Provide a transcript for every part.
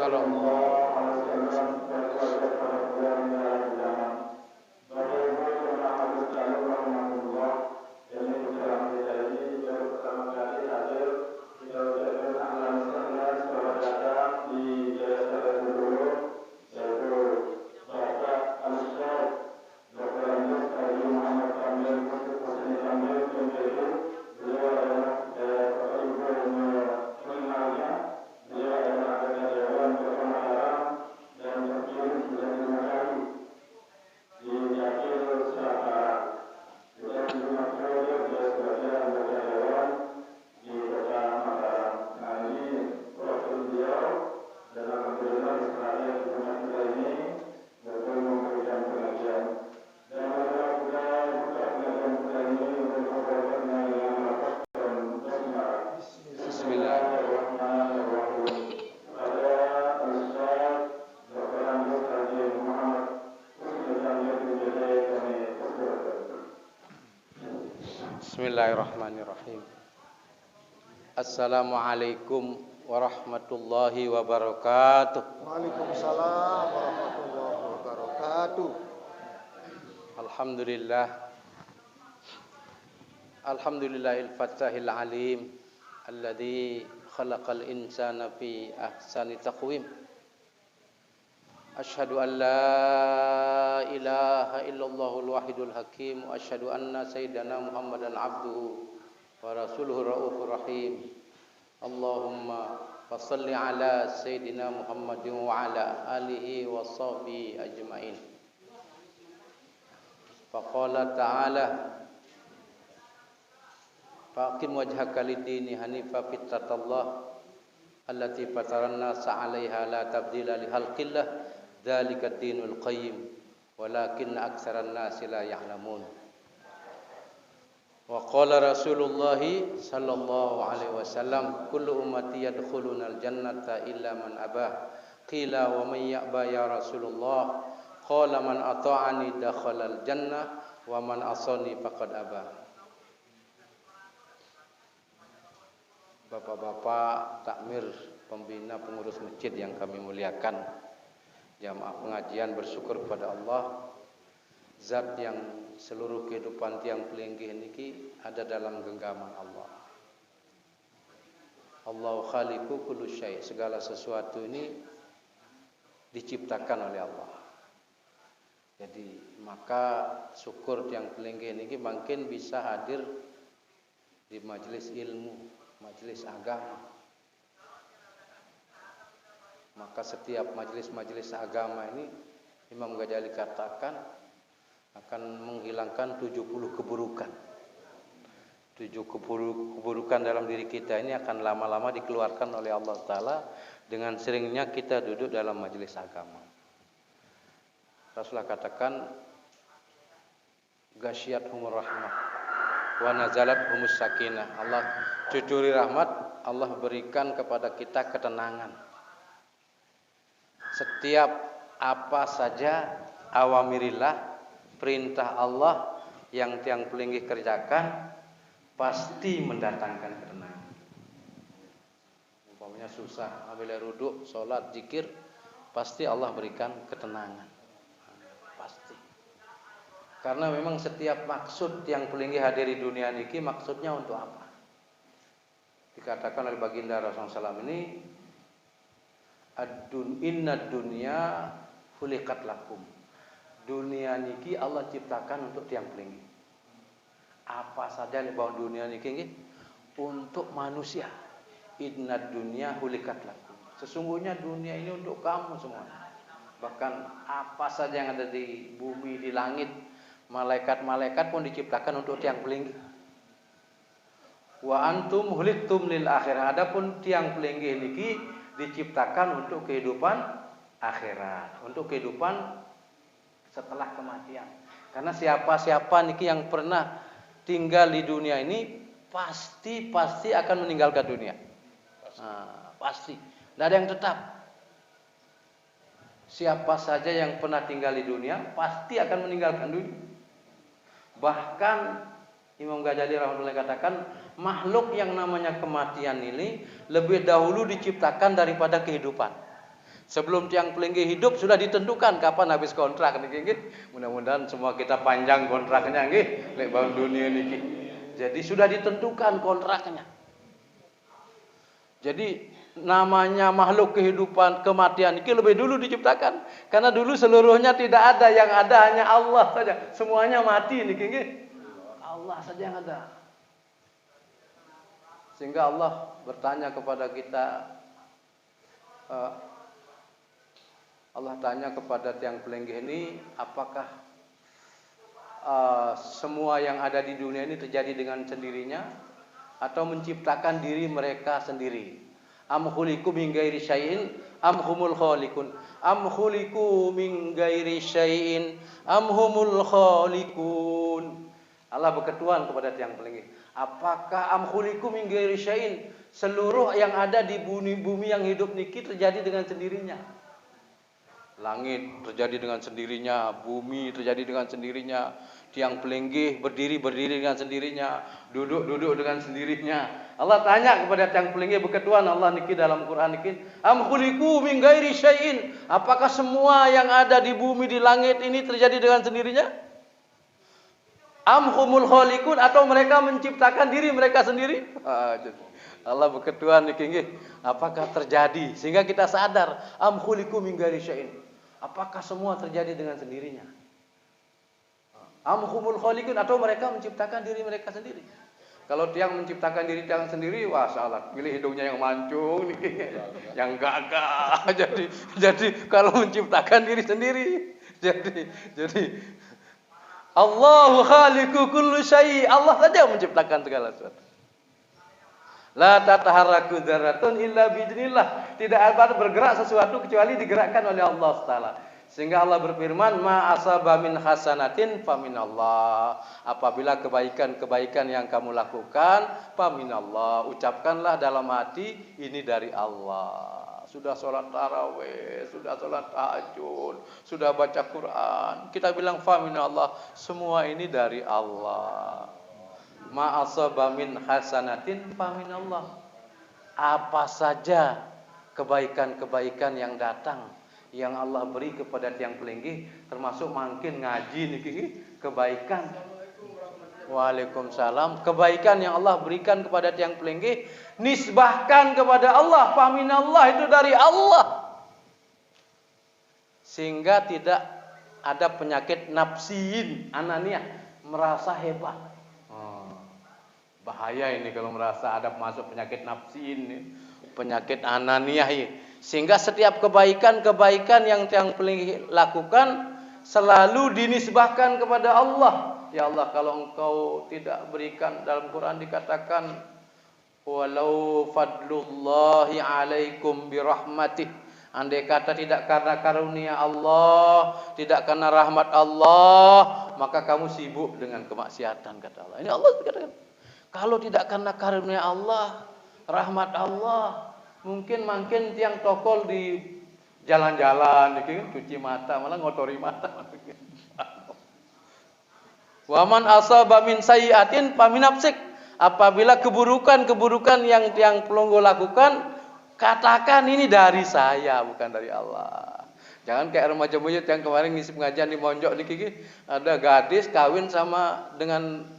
sallallahu alaihi wasallam. Bismillahirrahmanirrahim. Assalamualaikum warahmatullahi wabarakatuh. Waalaikumsalam warahmatullahi wabarakatuh. Alhamdulillahil fattahil alim alladzi khalaqal insana fi ahsani taqwim. Asyhadu an la ilaha illallahul wahidul hakim wa asyhadu anna sayyidana Muhammadan abduhu wa rasuluhu raufur rahim. Allahumma fashalli ala sayyidina Muhammadin wa ala alihi wa sahbihi ajmain. Faqala ta'ala faqim wajhaka lid-dini hanifa fitratallah allati fataran nasa 'alaiha la tabdila li khalqillah dzalika ad-dinul qayyim walakin aktsaran nasi la ya'lamun. Wa qala Rasulullah sallallahu alaihi wasallam kullu ummati yadkhulunal jannata illa man abah. Qila wa man ya'ba ya Rasulullah? Qala man ata'ani dakhalal jannah wa man asani faqad abah. Bapak-bapak takmir, pembina pengurus masjid yang kami muliakan, jamaah pengajian bersyukur kepada Allah, zat yang seluruh kehidupan tiang pelinggih niki ada dalam genggaman Allah. Allahu khaliqu kullu syai', segala sesuatu ini diciptakan oleh Allah. Jadi maka syukur tiang pelinggih niki makin bisa hadir di majelis ilmu, majelis agama. Maka setiap majelis-majelis agama ini Imam Ghazali katakan akan menghilangkan 70 keburukan. 70 keburukan dalam diri kita ini akan lama-lama dikeluarkan oleh Allah Ta'ala dengan seringnya kita duduk dalam majelis agama. Rasulullah katakan ghasyiyat humur rahmah wa nazalat humus sakinah. Allah cucuri rahmat, Allah berikan kepada kita ketenangan. Setiap apa saja awamirillah, perintah Allah yang tiang pelinggih kerjakan pasti mendatangkan ketenangan. Umpamanya susah, apabila ruduk, sholat, zikir, pasti Allah berikan ketenangan. Pasti. Karena memang setiap maksud yang pelinggih hadir di dunia ini maksudnya untuk apa? Dikatakan oleh baginda Rasulullah SAW ini, inna dunya khuliqat lakum. Dunia niki Allah ciptakan untuk tiang pelinggih. Apa saja yang bawa dunia niki untuk manusia. Inna dunya khuliqat lakum. Sesungguhnya dunia ini untuk kamu semua. Bahkan apa saja yang ada di bumi, di langit, malaikat-malaikat pun diciptakan untuk tiang pelinggih. Wa antum khuliqtum lil akhirah. Adapun tiang pelinggih niki diciptakan untuk kehidupan akhirat, untuk kehidupan setelah kematian. Karena siapa-siapa niki yang pernah tinggal di dunia ini pasti akan meninggalkan dunia. Pasti. Tidak ada yang tetap. Siapa saja yang pernah tinggal di dunia pasti akan meninggalkan dunia. Bahkan Imam Ghazali rahimahullah katakan makhluk yang namanya kematian ini lebih dahulu diciptakan daripada kehidupan. Sebelum tiang pelinggi hidup sudah ditentukan kapan habis kontrak niki. Mudah-mudahan semua kita panjang kontraknya nggih lek bangun dunia niki. Jadi sudah ditentukan kontraknya. Jadi namanya makhluk kehidupan kematian niki lebih dulu diciptakan. Karena dulu seluruhnya tidak ada, yang ada hanya Allah saja. Semuanya mati niki nggih. Allah saja yang ada. Sehingga Allah bertanya kepada kita, Allah tanya kepada tiang pelinggih ini, apakah semua yang ada di dunia ini terjadi dengan sendirinya atau menciptakan diri mereka sendiri? Am khuliqu min ghairi syai'in am humul khaliqun? Am khuliqu min ghairi syai'in am humul khaliqun? Allah berketuhan kepada tiang pelinggih. Apakah am khuliqu min ghairi syai'in? Seluruh yang ada di bumi yang hidup niki terjadi dengan sendirinya. Langit terjadi dengan sendirinya, bumi terjadi dengan sendirinya, tiang pelinggih berdiri dengan sendirinya, duduk dengan sendirinya. Allah tanya kepada tiang pelinggih berketuhan Allah niki dalam Quran niki, am khuliqu min ghairi syai'in? Apakah semua yang ada di bumi di langit ini terjadi dengan sendirinya? Am humul khaliqun, atau mereka menciptakan diri mereka sendiri? Allah berketuhan niki nggih, apakah terjadi sehingga kita sadar am khuliqu min ghairi syai'in? Apakah semua terjadi dengan sendirinya? Am humul khaliqun, atau mereka menciptakan diri mereka sendiri? Kalau tiang menciptakan diri tiang sendiri, wah salah, pilih hidungnya yang mancung niki, yang gagah. Jadi kalau menciptakan diri sendiri, jadi Allahu khaliqu kulli syai', Allah saja menciptakan segala sesuatu. La tataharraku dzarratun illa biidznillah. Tidak ada bergerak sesuatu kecuali digerakkan oleh Allah Taala. Sehingga Allah berfirman, ma asaba min hasanatin faminallah. Apabila kebaikan-kebaikan yang kamu lakukan, faminallah. Ucapkanlah dalam hati, ini dari Allah. Sudah sholat tarawih, sudah sholat tahajud, sudah baca Quran, kita bilang faminallah. Semua ini dari Allah. Ma asaba min hasanatin faminallah. Apa saja kebaikan-kebaikan yang datang, yang Allah beri kepada tiang pelinggih, termasuk makin ngaji niki kebaikan. Waalaikumsalam. Kebaikan yang Allah berikan kepada tiang pelinggih nisbahkan kepada Allah, faminallah, itu dari Allah. Sehingga tidak ada penyakit nafsiin, ananiah, merasa hebat. Bahaya ini kalau merasa ada masuk penyakit nafsi ini, penyakit ananiah ini. Sehingga setiap kebaikan-kebaikan yang tiang pelinggih lakukan selalu dinisbahkan kepada Allah. Ya Allah, kalau Engkau tidak berikan, dalam Quran dikatakan, walau fadlullahi alaikum birahmatih. Andai kata tidak karena karunia Allah, tidak karena rahmat Allah, maka kamu sibuk dengan kemaksiatan, kata Allah. Ini Allah katakan. Kalau tidak karena karunia Allah, rahmat Allah, mungkin tiang tokol di jalan-jalan, cuci mata, malah ngotori mata. Waman asaba min sayyi'atin faminafsik. Apabila keburukan yang tiang pelonggo lakukan, katakan ini dari saya, bukan dari Allah. Jangan kayak remaja mujud yang kemarin ngisi pengajian di Monjok niki, ada gadis kawin sama dengan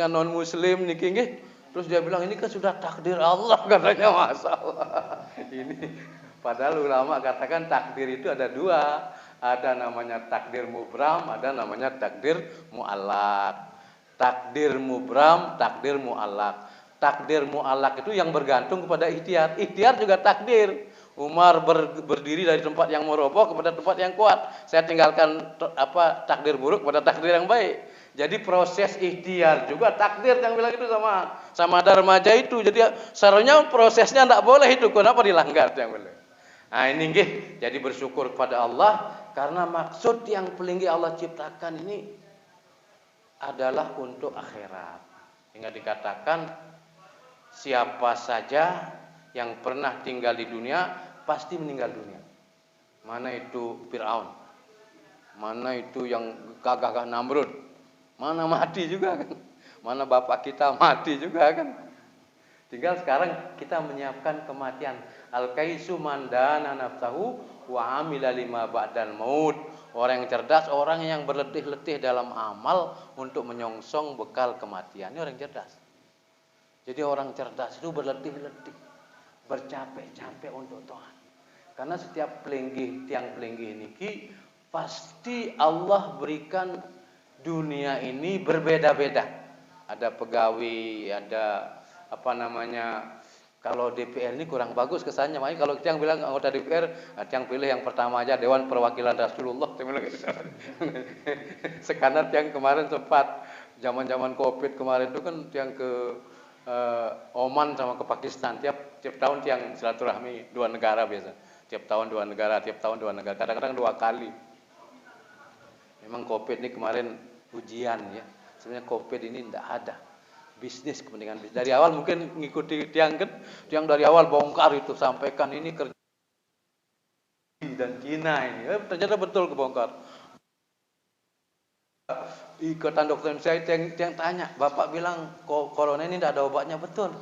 non muslim niki nggih. Terus dia bilang ini kan sudah takdir Allah, katanya, masalah. Ini padahal ulama katakan takdir itu ada dua. Ada namanya takdir mubram, ada namanya takdir muallak. Takdir mubram, takdir muallak. Takdir muallak itu yang bergantung kepada ikhtiar. Ikhtiar juga takdir. Umar berdiri dari tempat yang meroboh kepada tempat yang kuat. Saya tinggalkan takdir buruk pada takdir yang baik. Jadi proses ikhtiar juga takdir, yang bilang itu sama ada remaja itu. Jadi seharusnya prosesnya tidak boleh itu, kenapa dilanggar yang boleh. Nah ini nggih, jadi bersyukur kepada Allah karena maksud yang pelinggih Allah ciptakan ini adalah untuk akhirat. Hingga dikatakan siapa saja yang pernah tinggal di dunia pasti meninggal dunia. Mana itu Fir'aun, mana itu yang gagah Namrud, mana mati juga kan. Mana bapak kita mati juga kan. Tinggal sekarang kita menyiapkan kematian. Al-kaisu mandana nafsahu wa amila lima ba'dal maut. Orang yang cerdas, orang yang berletih-letih dalam amal untuk menyongsong bekal kematian. Ini orang cerdas. Jadi orang cerdas itu berletih-letih, bercapek-capek untuk Tuhan. Karena setiap tiang pelinggih niki pasti Allah berikan dunia ini berbeda-beda. Ada pegawai, ada kalau DPR ini kurang bagus kesannya. Makanya kalau kita yang bilang anggota DPR, yang pilih yang pertama aja Dewan Perwakilan Rasulullah. Sekarang yang kemarin sempat zaman-zaman Covid kemarin itu kan yang ke Oman sama ke Pakistan. Tiap tahun yang silaturahmi dua negara biasa. Tiap tahun dua negara. Kadang-kadang 2 kali. Memang Covid ini kemarin ujian ya. Sebenarnya Covid ini tidak ada. Bisnis, kepentingan bisnis. Dari awal mungkin ngikuti tiang dari awal bongkar itu, sampaikan ini kerja dan Cina ini. Ternyata betul kebongkar. Ikatan dokter saya yang tanya, Bapak bilang corona ini tidak ada obatnya, betul.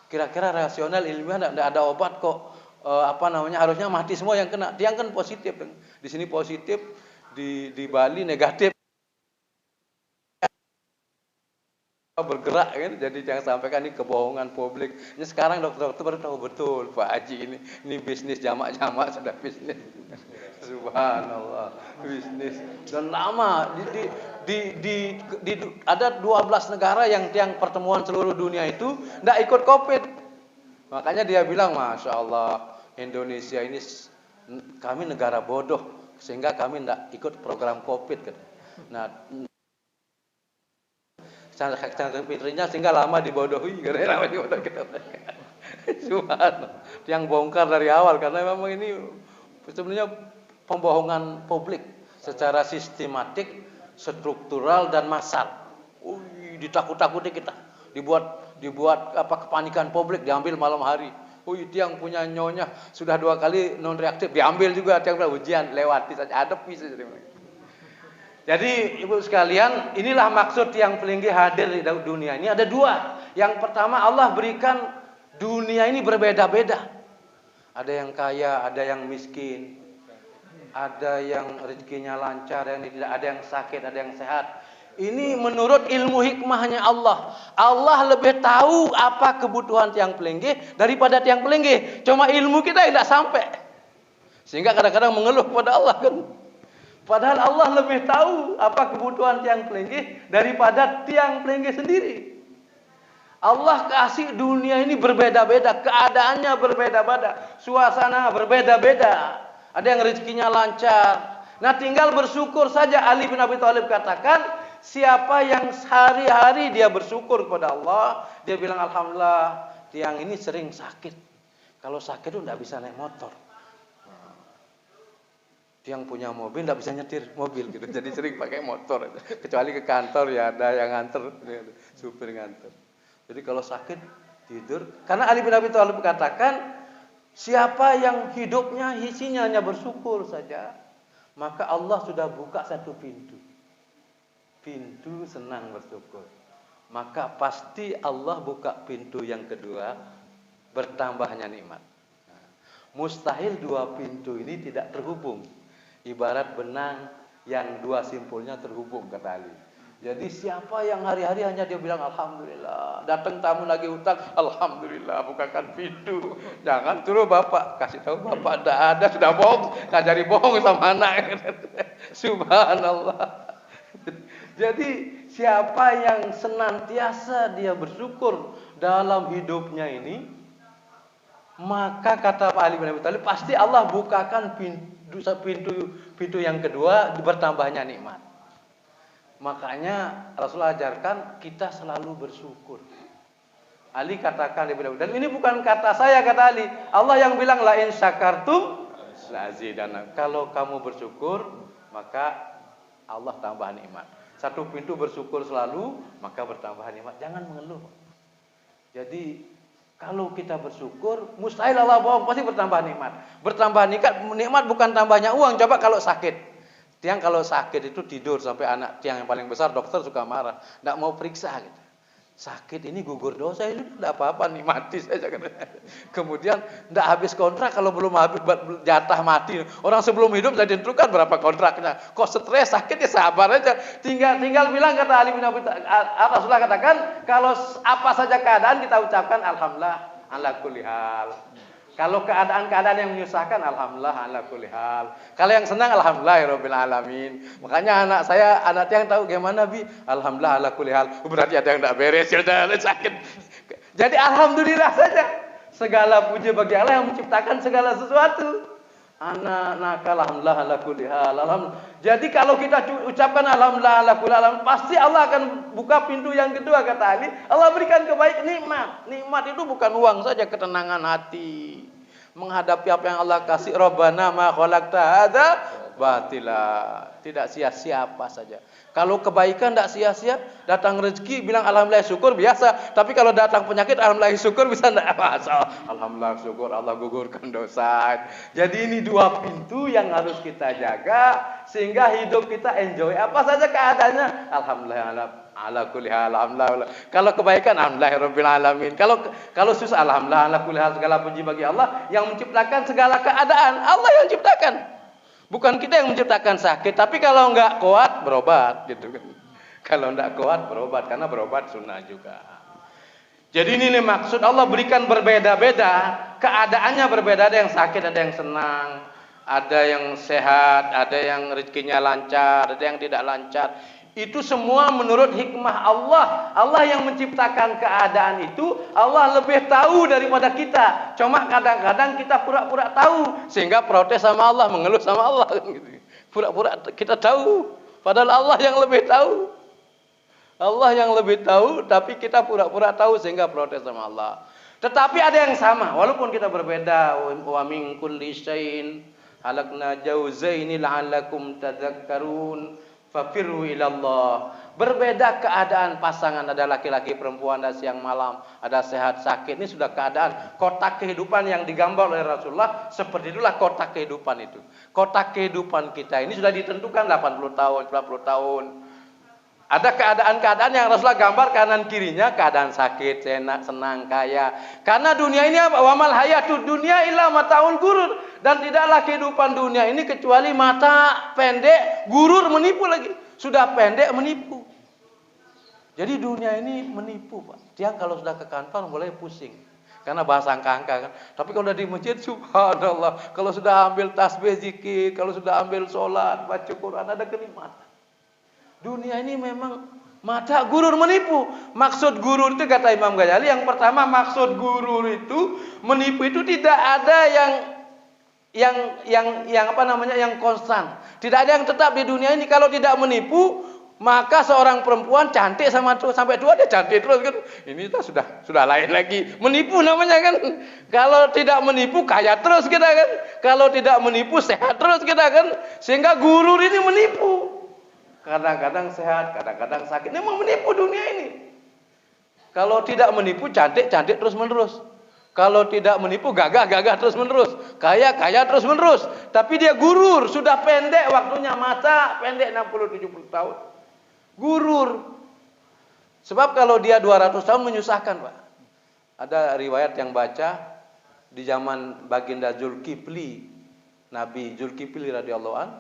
Kira-kira rasional ilmiah tidak ada obat kok. Harusnya mati semua yang kena. Tiang kan positif. Di sini positif, di Bali negatif. Bergerak kan, jadi jangan sampaikan ini kebohongan publik. Ini sekarang dokter-dokter baru tahu betul Pak Haji ini bisnis jamak-jamak sudah bisnis. Subhanallah, bisnis. Dan lama ada 12 negara yang tiang pertemuan seluruh dunia itu tidak ikut Covid. Makanya dia bilang, Masya Allah, Indonesia ini kami negara bodoh sehingga kami tidak ikut program Covid. Nah, cara fitrinya sehingga lama dibodohi karena lama dibodohi kita. Subhanallah. Yang bongkar dari awal karena memang ini sebenarnya pembohongan publik secara sistematik, struktural dan massal. Ditakut-takuti kita. Dibuat kepanikan publik, diambil malam hari. Tiang punya nyonya sudah 2 kali non reaktif, diambil juga. Tiang bilang ujian lewati saja, hadapi saja. Jadi ibu sekalian, inilah maksud tiang pelinggih hadir di dunia ini. Ada 2. Yang pertama, Allah berikan dunia ini berbeda-beda. Ada yang kaya, ada yang miskin. Ada yang rezekinya lancar, ada yang sakit, ada yang sehat. Ini menurut ilmu hikmahnya Allah. Allah lebih tahu apa kebutuhan tiang pelinggih daripada tiang pelinggih. Cuma ilmu kita tidak sampai. Sehingga kadang-kadang mengeluh kepada Allah kan. Padahal Allah lebih tahu apa kebutuhan tiang pelinggih daripada tiang pelinggih sendiri. Allah kasih dunia ini berbeda-beda, keadaannya berbeda-beda, suasana berbeda-beda. Ada yang rezekinya lancar. Nah, tinggal bersyukur saja. Ali bin Abi Thalib katakan, siapa yang sehari-hari dia bersyukur kepada Allah, dia bilang alhamdulillah, tiang ini sering sakit. Kalau sakit itu tidak bisa naik motor. Yang punya mobil tidak bisa nyetir mobil gitu, jadi sering pakai motor. Kecuali ke kantor ya ada yang nganter, supir nganter. Jadi kalau sakit tidur. Karena Ali bin Abi Thalib katakan, siapa yang hidupnya isinya hanya bersyukur saja, maka Allah sudah buka satu pintu. Pintu senang bersyukur. Maka pasti Allah buka pintu yang kedua, bertambahnya nikmat. Mustahil 2 pintu ini tidak terhubung. Ibarat benang yang 2 simpulnya terhubung, kata Ali. Jadi siapa yang hari-hari hanya dia bilang alhamdulillah, datang tamu lagi hutang, alhamdulillah, bukakan pintu. Jangan suruh bapak, kasih tahu bapak tidak ada, sudah bohong, ngajari bohong sama anak. Subhanallah. Jadi siapa yang senantiasa dia bersyukur dalam hidupnya ini, maka kata Pak Ali bin Abi Thalib, pasti Allah bukakan pintu yang kedua, bertambahnya nikmat. Makanya Rasulullah ajarkan kita selalu bersyukur. Ali katakan, dan ini bukan kata saya, kata Ali. Allah yang bilang la in syakartum la azidannakum. Kalau kamu bersyukur, maka Allah tambah nikmat. Satu pintu bersyukur selalu, maka bertambah nikmat. Jangan mengeluh. Jadi kalau kita bersyukur, mustahil Allah bohong, pasti bertambah nikmat. Bertambah nikmat bukan tambahnya uang. Coba kalau sakit. Tiang kalau sakit itu tidur sampai anak tiang yang paling besar, dokter suka marah. Tidak mau periksa gitu. sakit ini gugur dosa, ini tidak apa-apa, nikmati saja. Kemudian tidak habis kontrak kalau belum habis jatah mati. Orang sebelum hidup sudah ditentukan berapa kontraknya. Kok stres sakit ya sabar aja. Tinggal bilang, kata Ali bin Abi Thalib, Rasulullah katakan kalau apa saja keadaan kita ucapkan alhamdulillah ala kulli hal. Kalau keadaan-keadaan yang menyusahkan, alhamdulillah ala kulli hal. Kalau yang senang, alhamdulillahirabbil alamin. Makanya anak yang tahu gimana Bi, alhamdulillah ala kulli hal. Berarti ada yang tidak beres, ya udah sakit. Jadi alhamdulillah saja. Segala puji bagi Allah yang menciptakan segala sesuatu. Alhamdulillah ala kulli hal. Jadi kalau kita ucapkan alhamdulillah ala kulli hal, pasti Allah akan buka pintu yang kedua, kata Ali. Allah berikan kebaikan, nikmat. Nikmat itu bukan uang saja, ketenangan hati. Menghadapi apa yang Allah kasih. Rabbana ma khalaqta hadza batila. Tidak sia-sia apa saja. Kalau kebaikan tidak sia-sia. Datang rezeki bilang alhamdulillah syukur biasa. Tapi kalau datang penyakit alhamdulillah syukur bisa tidak masalah. Alhamdulillah syukur Allah gugurkan dosa. Jadi ini dua pintu yang harus kita jaga sehingga hidup kita enjoy apa saja keadaannya. Alhamdulillah ala kulli hal, alhamdulillah. Kalau kebaikan alhamdulillahirabbil alamin. Kalau susah alhamdulillah ala kulli hal, segala puji bagi Allah yang menciptakan segala keadaan. Allah yang ciptakan. Bukan kita yang menciptakan sakit, tapi kalau enggak kuat berobat gitu kan. Kalau enggak kuat berobat, karena berobat sunnah juga. Jadi ini nih maksud Allah berikan berbeda-beda, keadaannya berbeda, ada yang sakit, ada yang senang, ada yang sehat, ada yang rezekinya lancar, ada yang tidak lancar. Itu semua menurut hikmah Allah. Allah yang menciptakan keadaan itu, Allah lebih tahu daripada kita. Cuma kadang-kadang kita pura-pura tahu, sehingga protes sama Allah, mengeluh sama Allah. Pura-pura kita tahu, padahal Allah yang lebih tahu. Allah yang lebih tahu, tapi kita pura-pura tahu sehingga protes sama Allah. Tetapi ada yang sama, walaupun kita berbeda. Wa min kulli syai'in halaqna jauzaini la'allakum tadhakkarun. Fafirru ilallah. Berbeda keadaan pasangan, ada laki-laki, perempuan, ada siang malam, ada sehat, sakit. Ini sudah keadaan kotak kehidupan yang digambar oleh Rasulullah. Seperti itulah kotak kehidupan itu. Kotak kehidupan kita ini sudah ditentukan 80 tahun, 90 tahun. Ada keadaan-keadaan yang Rasulullah gambar kanan kirinya, keadaan sakit, senang, kaya. Karena dunia ini apa? Wamal hayatud dunya illa mataun gurur. Dan tidaklah kehidupan dunia ini kecuali mata pendek, gurur, menipu lagi. Sudah pendek menipu. Jadi dunia ini menipu, Pak. Dia kalau sudah ke kantor mulai pusing. Karena bahasa angka-angka kan. Tapi kalau sudah di masjid, subhanallah. Kalau sudah ambil tasbih zikir, kalau sudah ambil sholat, baca Quran, ada kenikmatan. Dunia ini memang mata gurur, menipu. Maksud gurur itu kata Imam Ghazali, yang pertama maksud gurur itu menipu itu tidak ada yang apa namanya, yang konstan. Tidak ada yang tetap di dunia ini. Kalau tidak menipu, maka seorang perempuan cantik sampai tua dia cantik terus kan. Ini kita sudah lain lagi. Menipu namanya kan. Kalau tidak menipu kaya terus kita kan. Kalau tidak menipu sehat terus kita kan. Sehingga gurur ini menipu. Kadang-kadang sehat, kadang-kadang sakit. Ini memang menipu dunia ini. Kalau tidak menipu cantik terus menerus. Kalau tidak menipu gagah terus menerus. Kaya terus menerus. Tapi dia gurur, sudah pendek waktunya, mata pendek 60-70 tahun. Gurur. Sebab kalau dia 200 tahun menyusahkan, Pak. Ada riwayat yang baca di zaman baginda Zulkifli, Nabi Zulkifli radhiyallahu an,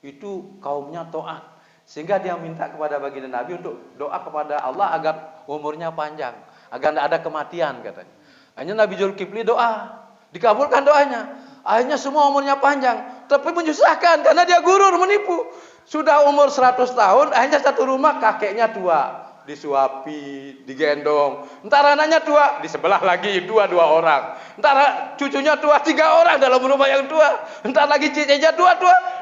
itu kaumnya taat. Sehingga dia minta kepada baginda Nabi untuk doa kepada Allah agar umurnya panjang, agar tidak ada kematian katanya. Akhirnya Nabi Zulkifli doa, dikabulkan doanya. Akhirnya semua umurnya panjang, tapi menyusahkan karena dia gurur, menipu. Sudah umur 100 tahun, akhirnya satu rumah kakeknya tua, disuapi, digendong. Entar anaknya tua, di sebelah lagi dua orang. Entar cucunya tua, 3 orang dalam rumah yang tua. Entar lagi cicitnya tua,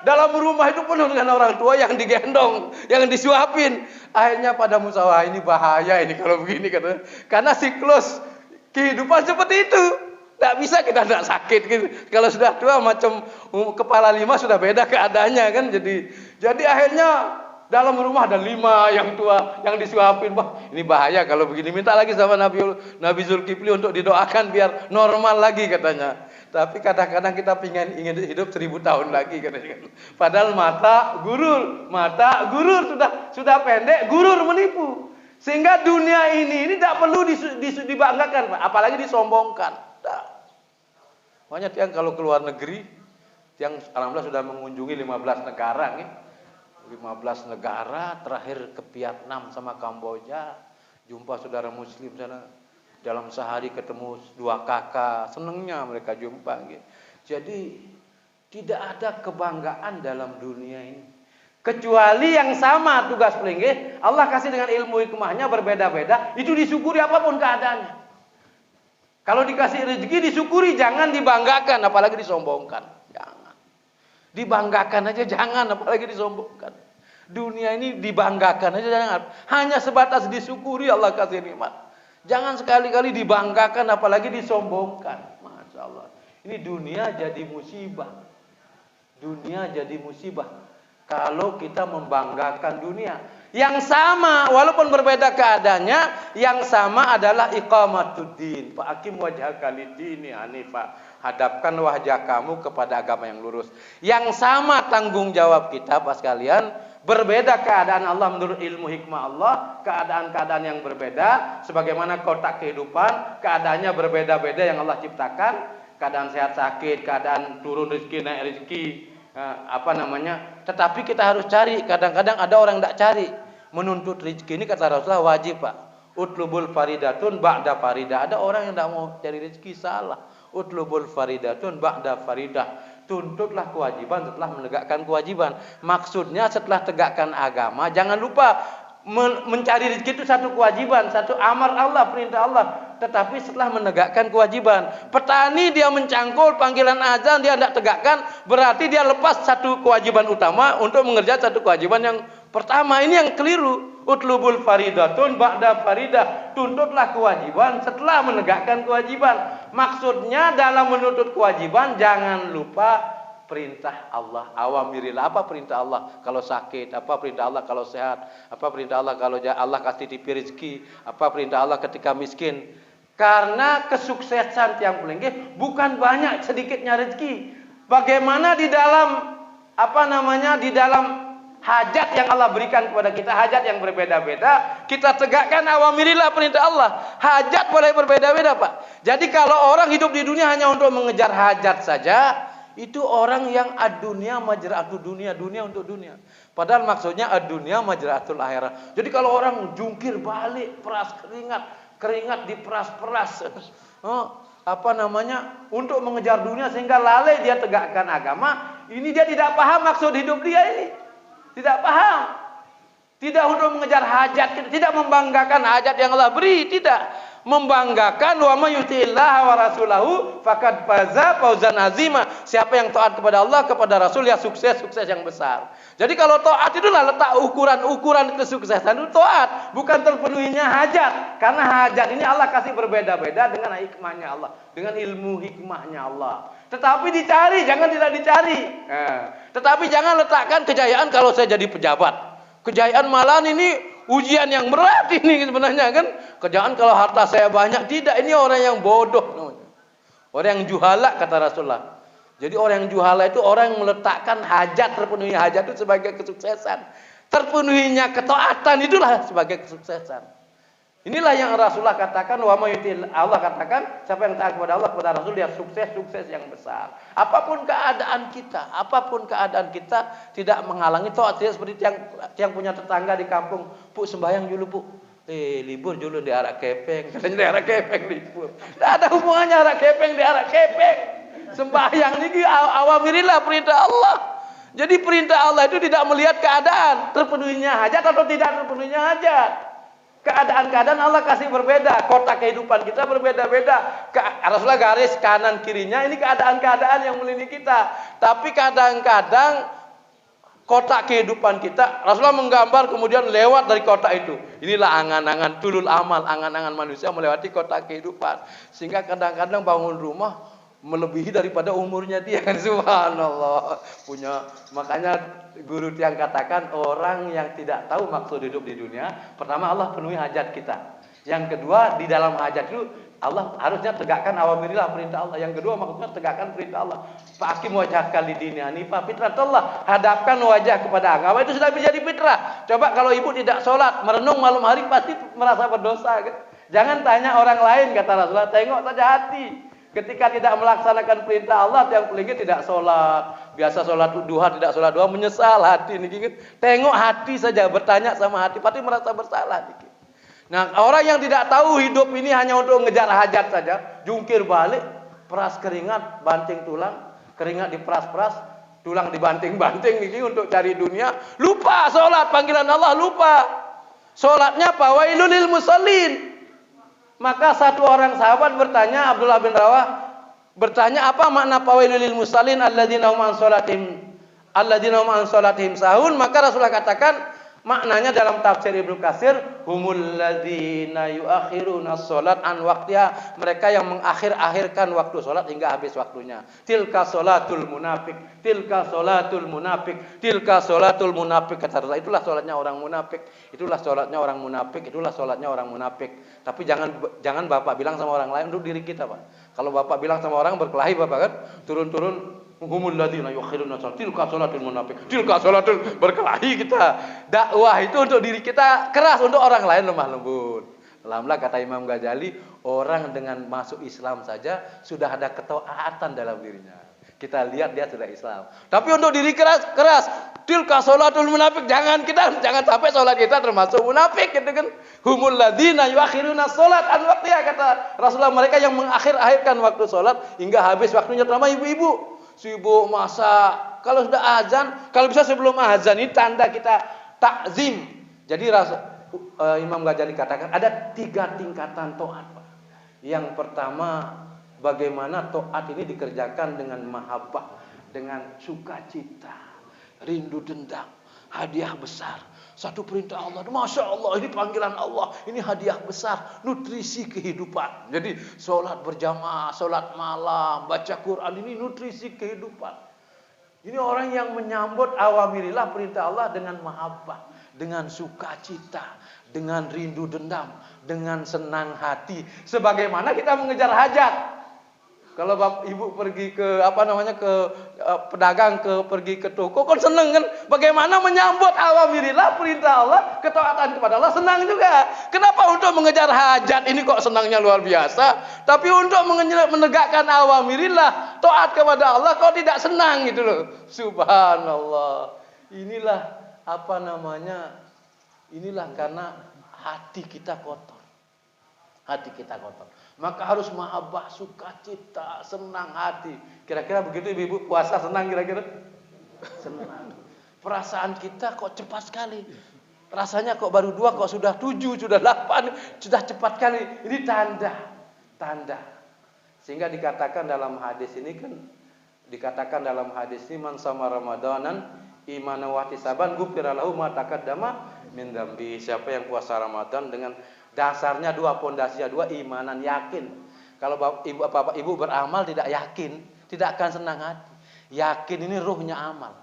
dalam rumah itu penuh dengan orang tua yang digendong, yang disuapin. Akhirnya pada musyawarah, ini bahaya ini kalau begini katanya. Karena siklus kehidupan seperti itu. Tak bisa kita tidak sakit gitu. Kalau sudah tua macam kepala 5 sudah beda keadaannya kan. Jadi akhirnya dalam rumah ada 5 yang tua yang disuapin. Wah, ini bahaya kalau begini. Minta lagi sama Nabi Zulkifli untuk didoakan biar normal lagi katanya. Tapi kadang-kadang kita ingin hidup 1000 tahun lagi katanya. Padahal mata gurur sudah pendek, gurur menipu. Sehingga dunia ini tidak perlu dibanggakan, Pak. Apalagi disombongkan. Nah. Makanya tiang kalau keluar negeri, tiang alhamdulillah sudah mengunjungi 15 negara nih. 15 negara, terakhir ke Vietnam sama Kamboja, jumpa saudara muslim sana. Dalam sehari ketemu 2 kakak, senengnya mereka jumpa gitu. Jadi tidak ada kebanggaan dalam dunia ini. Kecuali yang sama tugas pelinggih, Allah kasih dengan ilmu hikmahnya berbeda-beda, itu disyukuri apapun keadaannya. Kalau dikasih rezeki disyukuri, jangan dibanggakan, apalagi disombongkan. Jangan. Dibanggakan aja jangan, apalagi disombongkan. Dunia ini dibanggakan aja jangan. Hanya sebatas disyukuri Allah kasih nikmat. Jangan sekali-kali dibanggakan, apalagi disombongkan. Masya Allah. Ini dunia jadi musibah. Dunia jadi musibah. Kalau kita membanggakan dunia. Yang sama, walaupun berbeda keadaannya, yang sama adalah iqamatuddin. Fa'akim wajhaka lid-dini hanifa. Hadapkan wajah kamu kepada agama yang lurus. Yang sama tanggung jawab kita, Pak sekalian. Berbeda keadaan Allah menurut ilmu hikmah Allah. Keadaan-keadaan yang berbeda. Sebagaimana kotak kehidupan. Keadaannya berbeda-beda yang Allah ciptakan. Keadaan sehat sakit, keadaan turun rezeki, naik rezeki. Tetapi kita harus cari. Kadang-kadang ada orang tidak cari. Menuntut rezeki ini kata Rasulullah wajib, Pak. Utlubul faridatun ba'da faridah. Ada orang yang tidak mau cari rezeki, salah. Utlubul faridatun ba'da faridah. Tuntutlah kewajiban setelah menegakkan kewajiban. Maksudnya setelah tegakkan agama, jangan lupa mencari rezeki itu satu kewajiban, satu amar Allah, perintah Allah. Tetapi setelah menegakkan kewajiban, petani dia mencangkul panggilan azan, dia tidak tegakkan, berarti dia lepas satu kewajiban utama untuk mengerjakan satu kewajiban yang pertama. Ini yang keliru. Utlubul faridatun ba'da faridah. Tuntutlah kewajiban setelah menegakkan kewajiban. Maksudnya dalam menuntut kewajiban jangan lupa perintah Allah. Awamirillah, apa perintah Allah kalau sakit, apa perintah Allah kalau sehat, apa perintah Allah kalau Allah kasih tipi rezeki, apa perintah Allah ketika miskin. Karena kesuksesan tiang pelinggih bukan banyak sedikitnya rezeki. Bagaimana di dalam di dalam hajat yang Allah berikan kepada kita, hajat yang berbeda-beda, kita tegakkan awamirillah perintah Allah. Hajat boleh berbeda-beda, Pak. Jadi kalau orang hidup di dunia hanya untuk mengejar hajat saja, itu orang yang ad-dunya majra'atul dunia, dunia untuk dunia. Padahal maksudnya ad-dunya majra'atul akhirat. Jadi kalau orang jungkir balik, peras keringat diperas-peras. Untuk mengejar dunia sehingga lalai dia tegakkan agama, ini dia tidak paham maksud hidup dia ini. Tidak paham. Tidak untuk mengejar hajat, tidak membanggakan hajat yang Allah beri, tidak. Membanggakan wa may yuti'illah wa rasulahu faqad faza fawzan azima. Siapa yang taat kepada Allah, kepada Rasul, ya sukses yang besar. Jadi kalau taat itulah letak ukuran kesuksesan itu taat, bukan terpenuhinya hajat. Karena hajat ini Allah kasih berbeda-beda dengan hikmahnya Allah, dengan ilmu hikmahnya Allah. Tetapi dicari, jangan tidak dicari. Tetapi jangan letakkan kejayaan kalau saya jadi pejabat. Kejayaan malahan ini ujian yang berat ini sebenarnya kan. Kejayaan kalau harta saya banyak, tidak, ini orang yang bodoh. Orang yang juhala kata Rasulullah. Jadi orang yang juhala itu orang yang meletakkan hajat, terpenuhinya hajat itu sebagai kesuksesan. Terpenuhinya ketaatan itulah sebagai kesuksesan. Inilah yang Rasulullah katakan, wa may yuti', Allah katakan, siapa yang taat kepada Allah, kepada Rasul, dia sukses yang besar. Apapun keadaan kita tidak menghalangi taat. Seperti yang punya tetangga di kampung, "Pu, sembahyang dulu, Pu." Libur dulu di arah kepeng. Katanya di arah kepeng libur. Tidak ada hubungannya arah kepeng di arah kepeng. Sembahyang ini awamirillah perintah Allah. Jadi perintah Allah itu tidak melihat keadaan, terpenuhinya hajat atau tidak terpenuhinya hajat. Keadaan-keadaan Allah kasih berbeda. Kotak kehidupan kita berbeda-beda. Rasulullah garis kanan kirinya, ini keadaan-keadaan yang melindungi kita. Tapi kadang-kadang kotak kehidupan kita, Rasulullah menggambar kemudian lewat dari kotak itu. Inilah angan-angan tulul amal, angan-angan manusia melewati kotak kehidupan. Sehingga kadang-kadang bangun rumah melebihi daripada umurnya dia, kan, subhanallah. Makanya guru yang katakan, orang yang tidak tahu maksud hidup di dunia, pertama Allah penuhi hajat kita. Yang kedua, di dalam hajat itu Allah harusnya tegakkan awamirillah, perintah Allah. Yang kedua maksudnya tegakkan perintah Allah. Fa'akim wajhaka lidini hanifah fitratullah. Hadapkan wajah kepada agama, itu sudah menjadi fitrah. Coba kalau ibu tidak sholat, merenung malam hari pasti merasa berdosa kan? Jangan tanya orang lain, kata Rasulullah, tengok saja hati. Ketika tidak melaksanakan perintah Allah, yang paling tidak sholat, biasa sholat duha, tidak sholat duha, menyesal hati ini. Tengok hati saja, bertanya sama hati, pasti merasa bersalah dikit. Nah, orang yang tidak tahu hidup ini hanya untuk ngejar hajat saja, jungkir balik, peras keringat, banting tulang, keringat diperas-peras, tulang dibanting-banting ini untuk cari dunia, lupa sholat, panggilan Allah, lupa. Sholatnya fawailul lil musallin. Maka satu orang sahabat bertanya, Abdullah bin Rawah bertanya, apa makna fawailul lil musallin alladzina hum an sholatihim sahun? Maka Rasulullah katakan, maknanya dalam tafsir Ibnu Katsir, humul ladzina yuakhiruna sholat an waqtiha, mereka yang mengakhir-akhirkan waktu sholat hingga habis waktunya. Tilka sholatul munafik, tilka sholatul munafik, tilka sholatul munafik, kata Rasulullah. Itulah sholatnya orang munafik, itulah sholatnya orang munafik, itulah sholatnya orang munafik. Tapi jangan Bapak bilang sama orang lain, untuk diri kita, Pak. Kalau Bapak bilang sama orang berkelahi, Bapak kan turun-turun, humul ladzina yuakhiruna sholat, tilka sholatul munafik, tilka sholatul, berkelahi kita. Dakwah itu untuk diri kita keras, untuk orang lain lemah lembut. Alhamdulillah, kata Imam Ghazali, orang dengan masuk Islam saja sudah ada ketaatan dalam dirinya. Kita lihat dia sudah Islam. Tapi untuk diri keras, tilka sholatul munafik, jangan sampai sholat kita termasuk munafik gitu kan. Humul ladzina yuakhiruna sholat an waqtiha, kata Rasulullah, mereka yang mengakhir-akhirkan waktu sholat hingga habis waktunya, terutama ibu-ibu. Sibuk masak, kalau sudah azan, kalau bisa sebelum azan, ini tanda kita takzim. Jadi Imam Ghazali katakan ada 3 tingkatan taat, Pak. Yang pertama, bagaimana taat ini dikerjakan dengan mahabbah, dengan sukacita, rindu dendam, hadiah besar. Satu perintah Allah, Masya Allah, ini panggilan Allah, ini hadiah besar, nutrisi kehidupan. Jadi sholat berjamaah, sholat malam, baca Quran, ini nutrisi kehidupan. Ini orang yang menyambut awamirillah, perintah Allah, dengan mahabbah, dengan sukacita, dengan rindu dendam, dengan senang hati. Sebagaimana kita mengejar hajat. Kalau Bapak Ibu pergi ke pedagang, pergi ke toko, kan seneng kan? Bagaimana menyambut awamirillah, perintah Allah, ketaatan kepada Allah, senang juga. Kenapa untuk mengejar hajat ini kok senangnya luar biasa? Tapi untuk menegakkan awamirillah, taat kepada Allah, kok tidak senang gitu loh. Subhanallah. Inilah karena hati kita kotor. Hati kita kotor. Maka harus mahabbah, sukacita, senang hati. Kira-kira begitu ibu-ibu puasa senang kira-kira? Senang. Perasaan kita kok cepat sekali. Rasanya kok baru 2, kok sudah 7, sudah 8, sudah cepat sekali. Ini tanda. Sehingga dikatakan dalam hadis ini man sama Ramadanan imanan wa ihtisaban ghufira lahu ma taqaddama min dzambi. Siapa yang puasa Ramadan dengan dasarnya 2, pondasinya 2, imanan, yakin. Kalau Bapak Ibu beramal tidak yakin, tidak akan senang hati. Yakin ini ruhnya amal.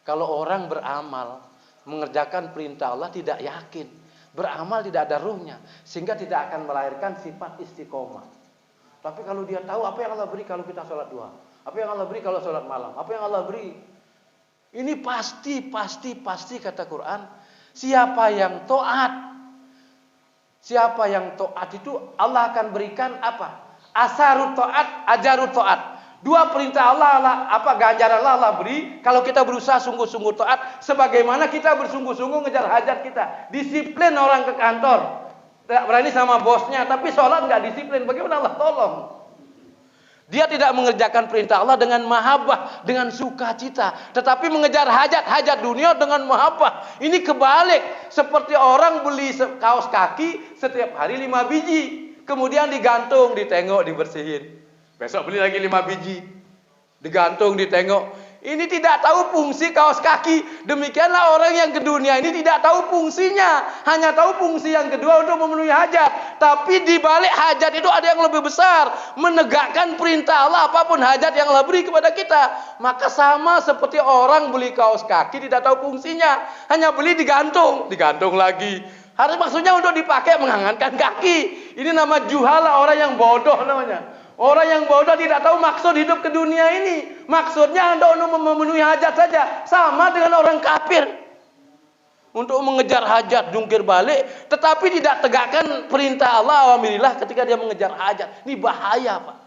Kalau orang beramal, mengerjakan perintah Allah tidak yakin, beramal tidak ada ruhnya, sehingga tidak akan melahirkan sifat istiqomah. Tapi kalau dia tahu apa yang Allah beri kalau kita sholat duha, apa yang Allah beri kalau sholat malam, apa yang Allah beri, ini pasti kata Quran, siapa yang taat itu Allah akan berikan apa? Asarut taat, ajarut taat. 2 perintah Allah ganjaran Allah beri kalau kita berusaha sungguh-sungguh taat, sebagaimana kita bersungguh-sungguh ngejar hajat kita. Disiplin orang ke kantor, tidak berani sama bosnya, tapi sholat nggak disiplin, bagaimana Allah tolong? Dia tidak mengerjakan perintah Allah dengan mahabbah, dengan sukacita, tetapi mengejar hajat dunia dengan mahabbah. Ini kebalik, seperti orang beli kaos kaki setiap hari 5 biji, kemudian digantung, ditengok, dibersihin. Besok beli lagi 5 biji, digantung, ditengok. Ini tidak tahu fungsi kaos kaki. Demikianlah orang yang ke dunia ini tidak tahu fungsinya, hanya tahu fungsi yang kedua untuk memenuhi hajat. Tapi di balik hajat itu ada yang lebih besar, menegakkan perintah Allah, apapun hajat yang Allah beri kepada kita. Maka sama seperti orang beli kaos kaki tidak tahu fungsinya, hanya beli digantung lagi. Harus maksudnya untuk dipakai menghangatkan kaki. Ini nama juhala, orang yang bodoh namanya. Orang yang bodoh tidak tahu maksud hidup ke dunia ini. Maksudnya Anda untuk memenuhi hajat saja. Sama dengan orang kafir. Untuk mengejar hajat, jungkir balik. Tetapi tidak tegakkan perintah Allah, awamirillah ketika dia mengejar hajat. Ini bahaya, Pak.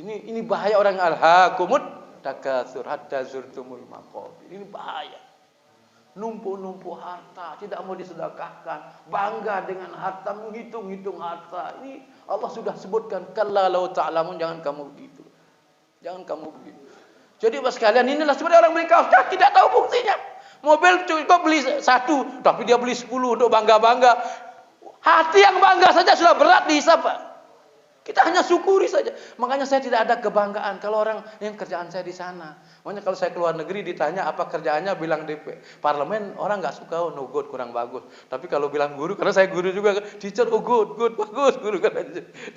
Ini bahaya orang alhaakumut takatsur hatta zurtumul maqabir. Ini bahaya. Numpuk-numpuk harta, tidak mau disedekahkan, bangga dengan harta, menghitung-hitung harta. Ini Allah sudah sebutkan, kalla law ta'lamun, jangan kamu begitu. Jangan kamu begitu. Jadi Bapak sekalian, inilah sebenarnya orang beli kaos, dia tidak tahu buktinya. Mobil cukup beli 1, tapi dia beli 10 untuk bangga-bangga. Hati yang bangga saja sudah berat dihisab, Pak. Kita hanya syukuri saja. Makanya saya tidak ada kebanggaan kalau orang yang kerjaan saya di sana. Makanya kalau saya keluar negeri ditanya apa kerjaannya, bilang DP parlemen, orang nggak suka, oh no good, kurang bagus. Tapi kalau bilang guru, karena saya guru juga, teacher, oh good, bagus guru kan.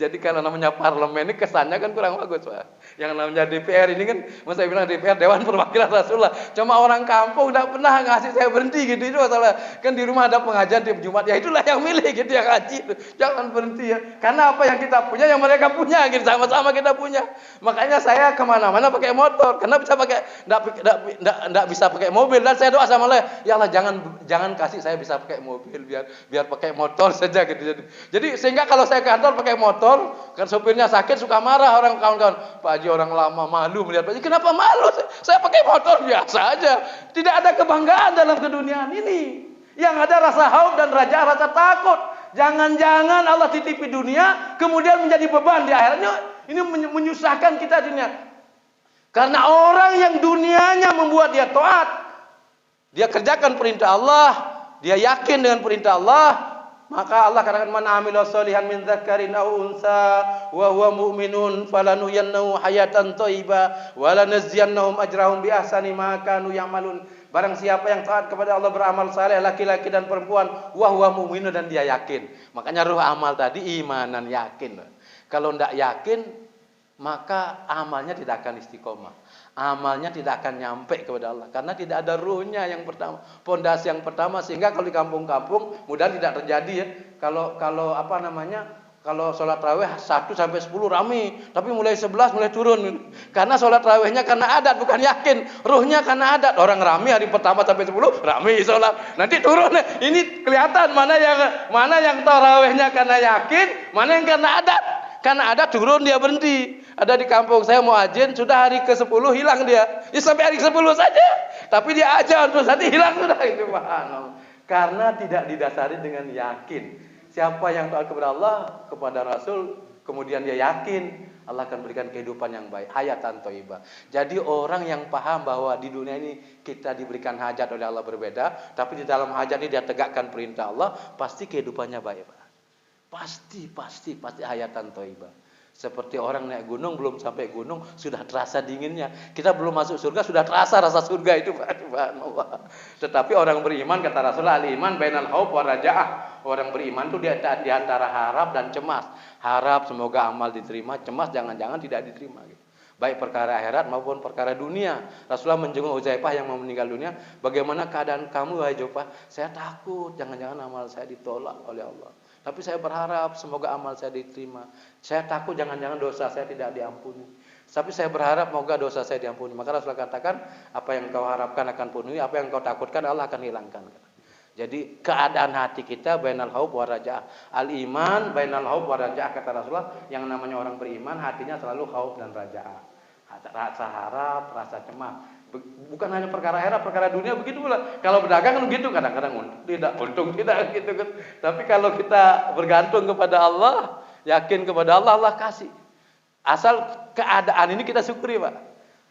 Jadi kalau namanya parlemen ini kesannya kan kurang bagus, Pak. Yang namanya DPR ini kan, saya bilang DPR Dewan Perwakilan Rasulullah. Cuma orang kampung nggak pernah ngasih saya berhenti gitu, itu masalah. Kan di rumah ada pengajian tiap Jumat, ya itulah yang milih gitu, yang ngaji itu. Jangan berhenti ya. Karena apa yang kita punya, yang mereka punya, gitu, sama-sama kita punya. Makanya saya kemana-mana pakai motor, karena bisa pakai, nggak bisa pakai mobil. Dan saya doa sama Allah, ya Allah jangan kasih saya bisa pakai mobil, biar pakai motor saja gitu. Jadi sehingga kalau saya ke kantor pakai motor, kan sopirnya sakit suka marah orang kawan-kawan. Pak Haji orang lama malu melihat Pak Haji. Kenapa malu? Saya pakai motor biasa aja. Tidak ada kebanggaan dalam keduniaan ini. Yang ada rasa haus dan rasa takut. Jangan-jangan Allah titipi dunia, kemudian menjadi beban di akhiratnya. Ini menyusahkan kita dunia. Karena orang yang dunianya membuat dia taat, dia kerjakan perintah Allah, dia yakin dengan perintah Allah, maka Allah katakan, man amila sholihan min dzakarin aw unsa wa huwa mu'minun falanuhyiyannahu hayatan thayyibah wa lanajziyannahum ajrahum bi ahsani ma kanu ya'malun. Barang siapa yang taat kepada Allah, beramal saleh, laki-laki dan perempuan, wa huwa mu'minun, dan dia yakin. Makanya ruh amal tadi imanan, yakin. Kalau tidak yakin, maka amalnya tidak akan istiqomah. Amalnya tidak akan nyampe kepada Allah. Karena tidak ada ruhnya yang pertama. Pondasi yang pertama. Sehingga kalau di kampung-kampung, mudah tidak terjadi ya. Kalau sholat raweh 1 sampai 10 rame. Tapi mulai 11 mulai turun. Karena sholat rawehnya karena adat, bukan yakin. Ruhnya karena adat. Orang rame hari pertama sampai 10, rame sholat. Nanti turun. Ini kelihatan mana yang tarawehnya karena yakin, mana yang karena adat. Karena ada turun dia berhenti. Ada di kampung saya mau azan, sudah hari ke-10 hilang dia. Ya sampai hari ke-10 saja. Tapi dia azan terus nanti hilang sudah itu, subhanallah. Karena tidak didasari dengan yakin. Siapa yang taat kepada Allah, kepada Rasul, kemudian dia yakin, Allah akan berikan kehidupan yang baik, hayatan thayyibah. Jadi orang yang paham bahwa di dunia ini kita diberikan hajat oleh Allah berbeda, tapi di dalam hajat ini dia tegakkan perintah Allah, pasti kehidupannya baik, Pak. Pasti hayatan thayyibah. Seperti orang naik gunung, belum sampai gunung sudah terasa dinginnya. Kita belum masuk surga sudah terasa rasa surga itu, subhanallah. Tetapi orang beriman, kata Rasulullah, al-iman bainal khauf wa raja'ah. Orang beriman itu di antara harap dan cemas. Harap semoga amal diterima, cemas jangan-jangan tidak diterima gitu. Baik perkara akhirat maupun perkara dunia. Rasulullah menjenguk Uzaifah yang mau meninggal dunia, bagaimana keadaan kamu wahai Uzaifah? Saya takut jangan-jangan amal saya ditolak oleh Allah. Tapi saya berharap semoga amal saya diterima. Saya takut jangan-jangan dosa saya tidak diampuni. Tapi saya berharap semoga dosa saya diampuni. Maka Rasulullah katakan, apa yang kau harapkan akan penuhi, apa yang kau takutkan Allah akan hilangkan. Jadi keadaan hati kita bainal khauf wa raja'ah. Al-iman bainal khauf wa raja'ah, kata Rasulullah. Yang namanya orang beriman hatinya selalu khauf dan raja'ah. Rasa harap, rasa cemas. Bukan hanya perkara akhirat, perkara dunia begitu pula. Kalau berdagang kan begitu, kadang-kadang untung tidak gitu kan. Tapi kalau kita bergantung kepada Allah, yakin kepada Allah, Allah kasih. Asal keadaan ini kita syukuri, Pak.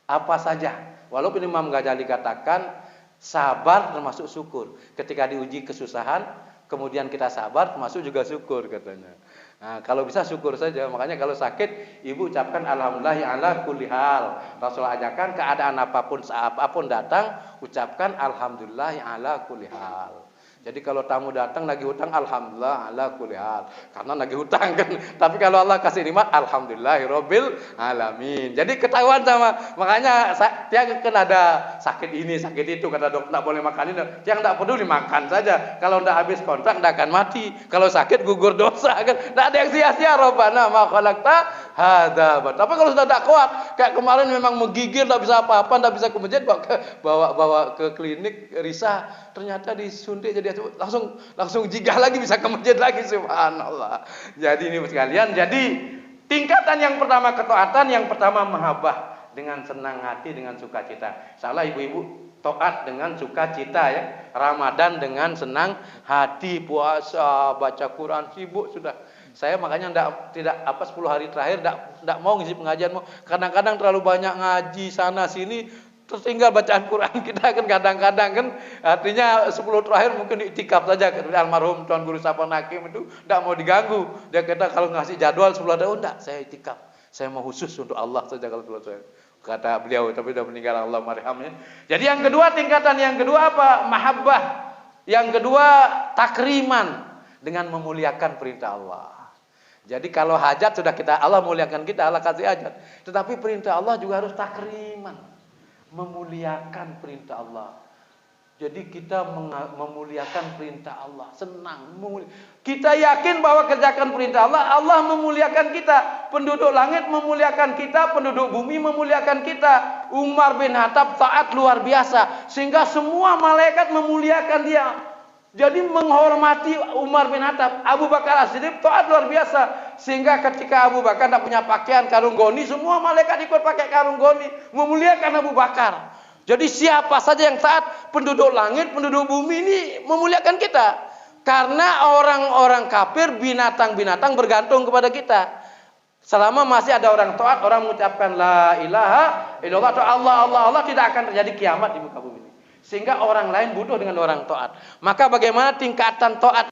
Apa saja. Walaupun Imam Ghazali katakan sabar termasuk syukur. Ketika diuji kesusahan, kemudian kita sabar termasuk juga syukur katanya. Nah, kalau bisa syukur saja. Makanya kalau sakit, ibu ucapkan alhamdulillah ala kulli hal. Rasul ajarkan keadaan apapun, apapun datang, ucapkan alhamdulillah ala kulli hal. Jadi kalau tamu datang nagih hutang, alhamdulillah ala kulli hal, karena nagih hutang kan. Tapi kalau Allah kasih nikmat, alhamdulillahirabbil alamin. Jadi ketahuan sama, makanya dia kan ada sakit ini, sakit itu, kata dokter enggak boleh makan ini. Yang enggak peduli makan saja. Kalau enggak habis kontrak enggak akan mati. Kalau sakit gugur dosa kan. Enggak ada yang sia-sia. Rabbana ma khalaqta hadza. Tapi kalau sudah tidak kuat, kayak kemarin memang menggigil, enggak bisa apa-apa, enggak bisa ke masjid, bawa ke klinik risah, ternyata disuntik jadi langsung jigah lagi, bisa ke masjid lagi, subhanallah. Jadi ini sekalian, jadi tingkatan yang pertama ketaatan, yang pertama mahabbah, dengan senang hati, dengan sukacita. Salah ibu-ibu, taat dengan sukacita ya. Ramadan dengan senang hati, puasa, baca Quran, sibuk sudah. Saya makanya tidak 10 hari terakhir tidak mau ngisi pengajian. Kadang-kadang terlalu banyak ngaji sana sini, tertinggal bacaan Quran kita kan kadang-kadang kan. Artinya 10 terakhir mungkin iktikaf saja. Almarhum Tuan Guru Sapang Hakim itu tidak mau diganggu. Dia kata kalau ngasih jadwal 10 hari, enggak, saya iktikaf. Saya mau khusus untuk Allah saja kalau selesai. Kata beliau, tapi sudah meninggal, Allah marhamnya. Jadi yang kedua, tingkatan yang kedua apa? Mahabbah. Yang kedua takriman, dengan memuliakan perintah Allah. Jadi kalau hajat sudah Allah muliakan kita, Allah kasih hajat. Tetapi perintah Allah juga harus takriman, memuliakan perintah Allah. Jadi kita memuliakan perintah Allah, senang. Kita yakin bahwa kerjakan perintah Allah, Allah memuliakan kita. Penduduk langit memuliakan kita, penduduk bumi memuliakan kita. Umar bin Khattab taat luar biasa, sehingga semua malaikat memuliakan dia. Jadi menghormati Umar bin Khattab. Abu Bakar As-Siddiq taat luar biasa, sehingga ketika Abu Bakar tidak punya pakaian karung goni, semua malaikat ikut pakai karung goni, memuliakan Abu Bakar. Jadi siapa saja yang taat, penduduk langit, penduduk bumi ini memuliakan kita. Karena orang-orang kafir, binatang-binatang bergantung kepada kita. Selama masih ada orang taat, orang mengucapkan la ilaha illallah atau Allah, tidak akan terjadi kiamat di muka bumi ini. Sehingga orang lain butuh dengan orang taat. Maka bagaimana tingkatan taat?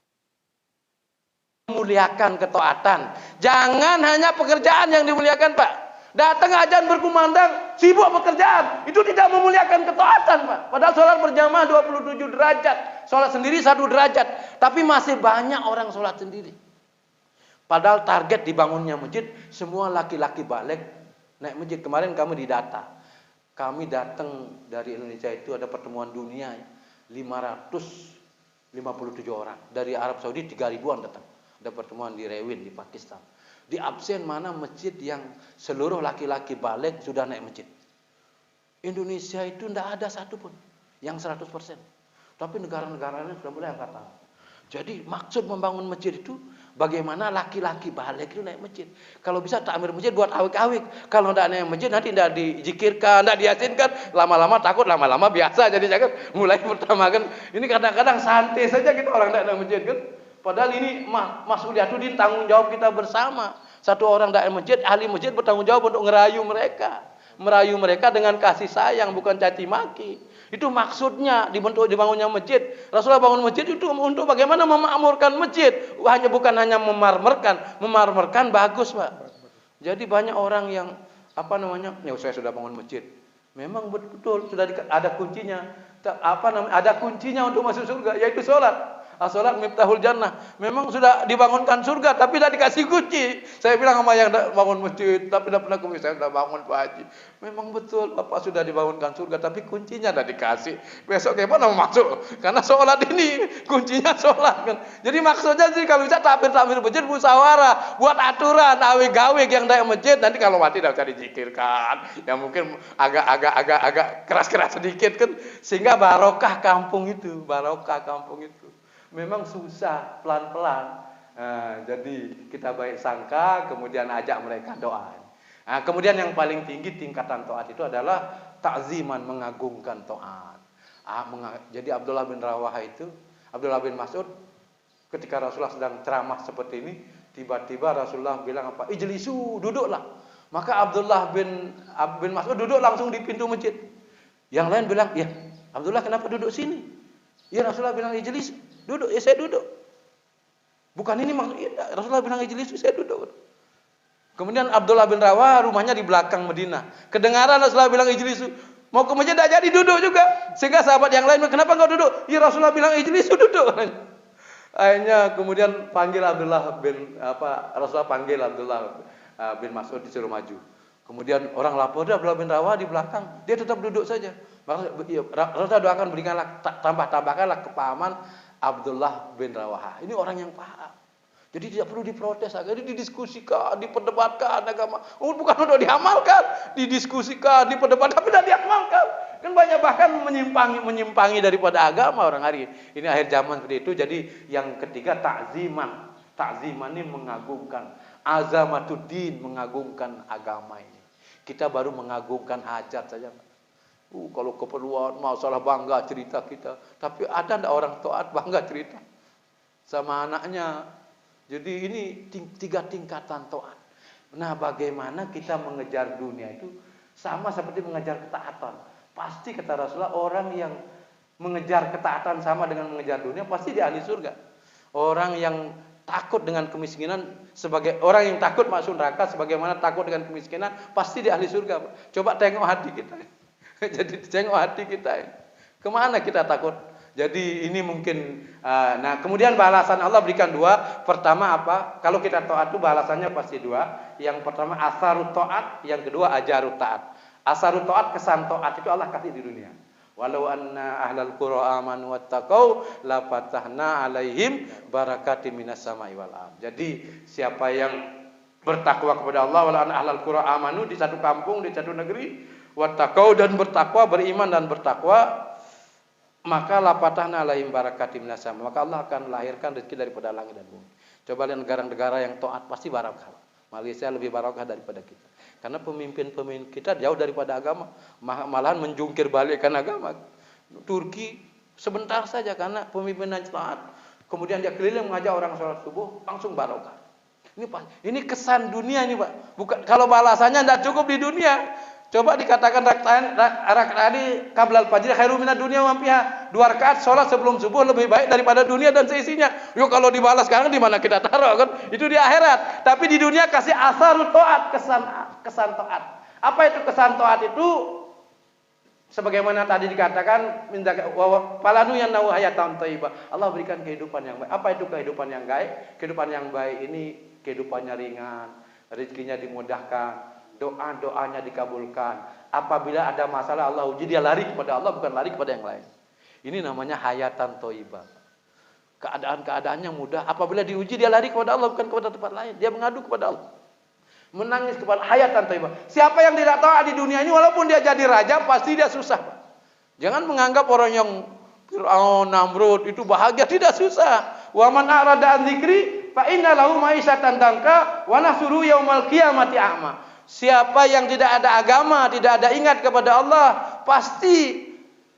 Memuliakan ketaatan. Jangan hanya pekerjaan yang dimuliakan, Pak. Datang azan berkumandang, sibuk pekerjaan, itu tidak memuliakan ketaatan, Pak. Padahal sholat berjamaah 27 derajat, sholat sendiri 1 derajat, tapi masih banyak orang sholat sendiri. Padahal target dibangunnya masjid, semua laki-laki balik naik masjid. Kemarin kami didata, kami datang dari Indonesia itu ada pertemuan dunia 557 orang, dari Arab Saudi 3.000-an datang. Ada pertemuan di Rewin di Pakistan. Di absen mana masjid yang seluruh laki-laki balik sudah naik masjid. Indonesia itu tidak ada satupun yang 100%. Tapi negara-negara lain sudah mulai angkat tangan. Jadi maksud membangun masjid itu bagaimana laki-laki balik itu naik masjid. Kalau bisa takmir masjid buat awik-awik. Kalau tidak naik masjid nanti tidak dizikirkan, tidak diyasinkan. Lama-lama takut, lama-lama biasa. Jadi jangan mulai pertama kan. Ini kadang-kadang santai saja kita orang tidak naik masjid kan. Padahal ini mas'uliyatuddin, tanggung jawab kita bersama. Satu orang dai masjid, ahli masjid bertanggung jawab untuk ngerayu mereka. Merayu mereka dengan kasih sayang, bukan caci maki. Itu maksudnya dibangunnya masjid. Rasulullah bangun masjid itu untuk bagaimana memakmurkan masjid. Bukan hanya memarmerkan. Memarmerkan bagus, Pak. Jadi banyak orang yang ya saya sudah bangun masjid. Memang betul sudah ada kuncinya. Ada kuncinya untuk masuk surga, yaitu sholat. As-sholat miftahul jannah. Memang sudah dibangunkan surga, tapi tidak dikasih kunci. Saya bilang sama yang bangun masjid, tapi tidak pernah kunci. Saya sudah bangun Pak Haji. Memang betul, Bapak sudah dibangunkan surga, tapi kuncinya tidak dikasih. Besok gimana mau masuk? Karena sholat ini kuncinya sholat kan. Jadi maksudnya sih kalau bisa takbir masjid musyawarah, buat aturan awik-awik yang dari masjid. Nanti kalau mati tidak bisa dizikirkan. Ya mungkin agak keras-keras sedikit kan, sehingga barokah kampung itu. Memang susah, pelan-pelan. Jadi kita baik sangka, kemudian ajak mereka doa. Kemudian yang paling tinggi tingkatan taat itu adalah takziman, mengagungkan taat. Jadi Abdullah bin Mas'ud, ketika Rasulullah sedang ceramah seperti ini, tiba-tiba Rasulullah bilang apa? Ijlisu, duduklah. Maka Abdullah bin Mas'ud duduk langsung di pintu masjid. Yang lain bilang, ya Abdullah kenapa duduk sini? Ya Rasulullah bilang ijlis, duduk, ya saya duduk. Bukan ini maksudnya, Rasulullah bilang ijlis, saya duduk. Kemudian Abdullah bin Rawah rumahnya di belakang Madinah. Kedengaran Rasulullah bilang ijlis, Mau ke masjid tidak jadi, duduk juga. Sehingga sahabat yang lain, kenapa enggak duduk? Ya Rasulullah bilang ijlis, duduk. Akhirnya kemudian Rasulullah panggil Abdullah bin Mas'ud disuruh maju. Kemudian orang lapor, Abdullah bin Rawah di belakang, dia tetap duduk saja. Maka Rasulullah doakan, berikanlah tambahkanlah kepahaman Abdullah bin Rawah. Ini orang yang paham. Jadi tidak perlu diprotes, jadi didiskusikan, diperdebatkan agama. Bukan untuk diamalkan, didiskusikan, diperdebatkan, tapi tidak diamalkan. Kan banyak bahkan menyimpangi daripada agama orang hari ini. Ini akhir zaman seperti itu. Jadi yang ketiga takziman. Takziman ini mengagungkan. Azamatuddin, mengagungkan agama ini. Kita baru mengagungkan hajat saja. Kalau keperluan masalah bangga cerita kita. Tapi ada enggak orang taat bangga cerita sama anaknya? Jadi ini 3 tingkatan taat. Nah, bagaimana kita mengejar dunia itu sama seperti mengejar ketaatan. Pasti kata Rasulullah, orang yang mengejar ketaatan sama dengan mengejar dunia pasti di ahli surga. Orang yang takut dengan kemiskinan, sebagai orang yang takut masuk neraka sebagaimana takut dengan kemiskinan, pasti di ahli surga. Coba tengok hati kita. Jadi tengok hati kita. Kemana kita takut? Jadi ini mungkin. Nah, kemudian balasan Allah berikan 2. Pertama apa? Kalau kita taat itu balasannya pasti 2. Yang pertama asarut taat, yang kedua ajarut taat. Asarut taat, kesan taat itu Allah kasih di dunia. Walau anna ahlal qura amanu wattaqau la fatahna alaihim barakatim minas sama'i wal ardh. Jadi siapa yang bertakwa kepada Allah, walau anna ahlal qura amanu, di satu kampung, di satu negeri, wattaqau, dan bertakwa, beriman dan bertakwa, maka la fatahna alaihim barakatim minas sama, maka Allah akan melahirkan rezeki daripada langit dan bumi. Coba lihat negara-negara yang taat pasti barakah. Malaysia lebih barakah daripada kita. Karena pemimpin-pemimpin kita jauh daripada agama, malahan menjungkir balikkan agama. Turki sebentar saja karena pemimpinnya taat, kemudian dia keliling mengajak orang sholat subuh, langsung barokah. Ini kesan dunia ini, Pak. Bukan, kalau balasannya tidak cukup di dunia. Coba dikatakan rakaat qablal fajr khairum minad dunya wa fiha. 2 rakaat salat sebelum subuh lebih baik daripada dunia dan seisinya. Yo, kalau dibalas sekarang di mana kita taruh kan? Itu di akhirat. Tapi di dunia kasih asarut taat, kesan taat. Apa itu kesan taat itu? Sebagaimana tadi dikatakan, falanu yanau hayatan thayyibah. Allah berikan kehidupan yang baik. Apa itu kehidupan yang baik? Kehidupan yang baik ini kehidupannya ringan, rezekinya dimudahkan, doa-doanya dikabulkan. Apabila ada masalah Allah uji, dia lari kepada Allah, bukan lari kepada yang lain. Ini namanya hayatan thayyibah. Keadaan-keadaannya mudah. Apabila diuji, dia lari kepada Allah, bukan kepada tempat lain. Dia mengadu kepada Allah. Menangis kepada hayatan thayyibah. Siapa yang tidak taat di dunia ini, walaupun dia jadi raja, pasti dia susah. Jangan menganggap orang yang Fir'aun, Namrud itu bahagia, tidak, susah. Wa man a'rada an dzikri fa inna lahu ma'isyatan danka wa nahsyuru yaumal qiyamati a'ma. Siapa yang tidak ada agama, tidak ada ingat kepada Allah, pasti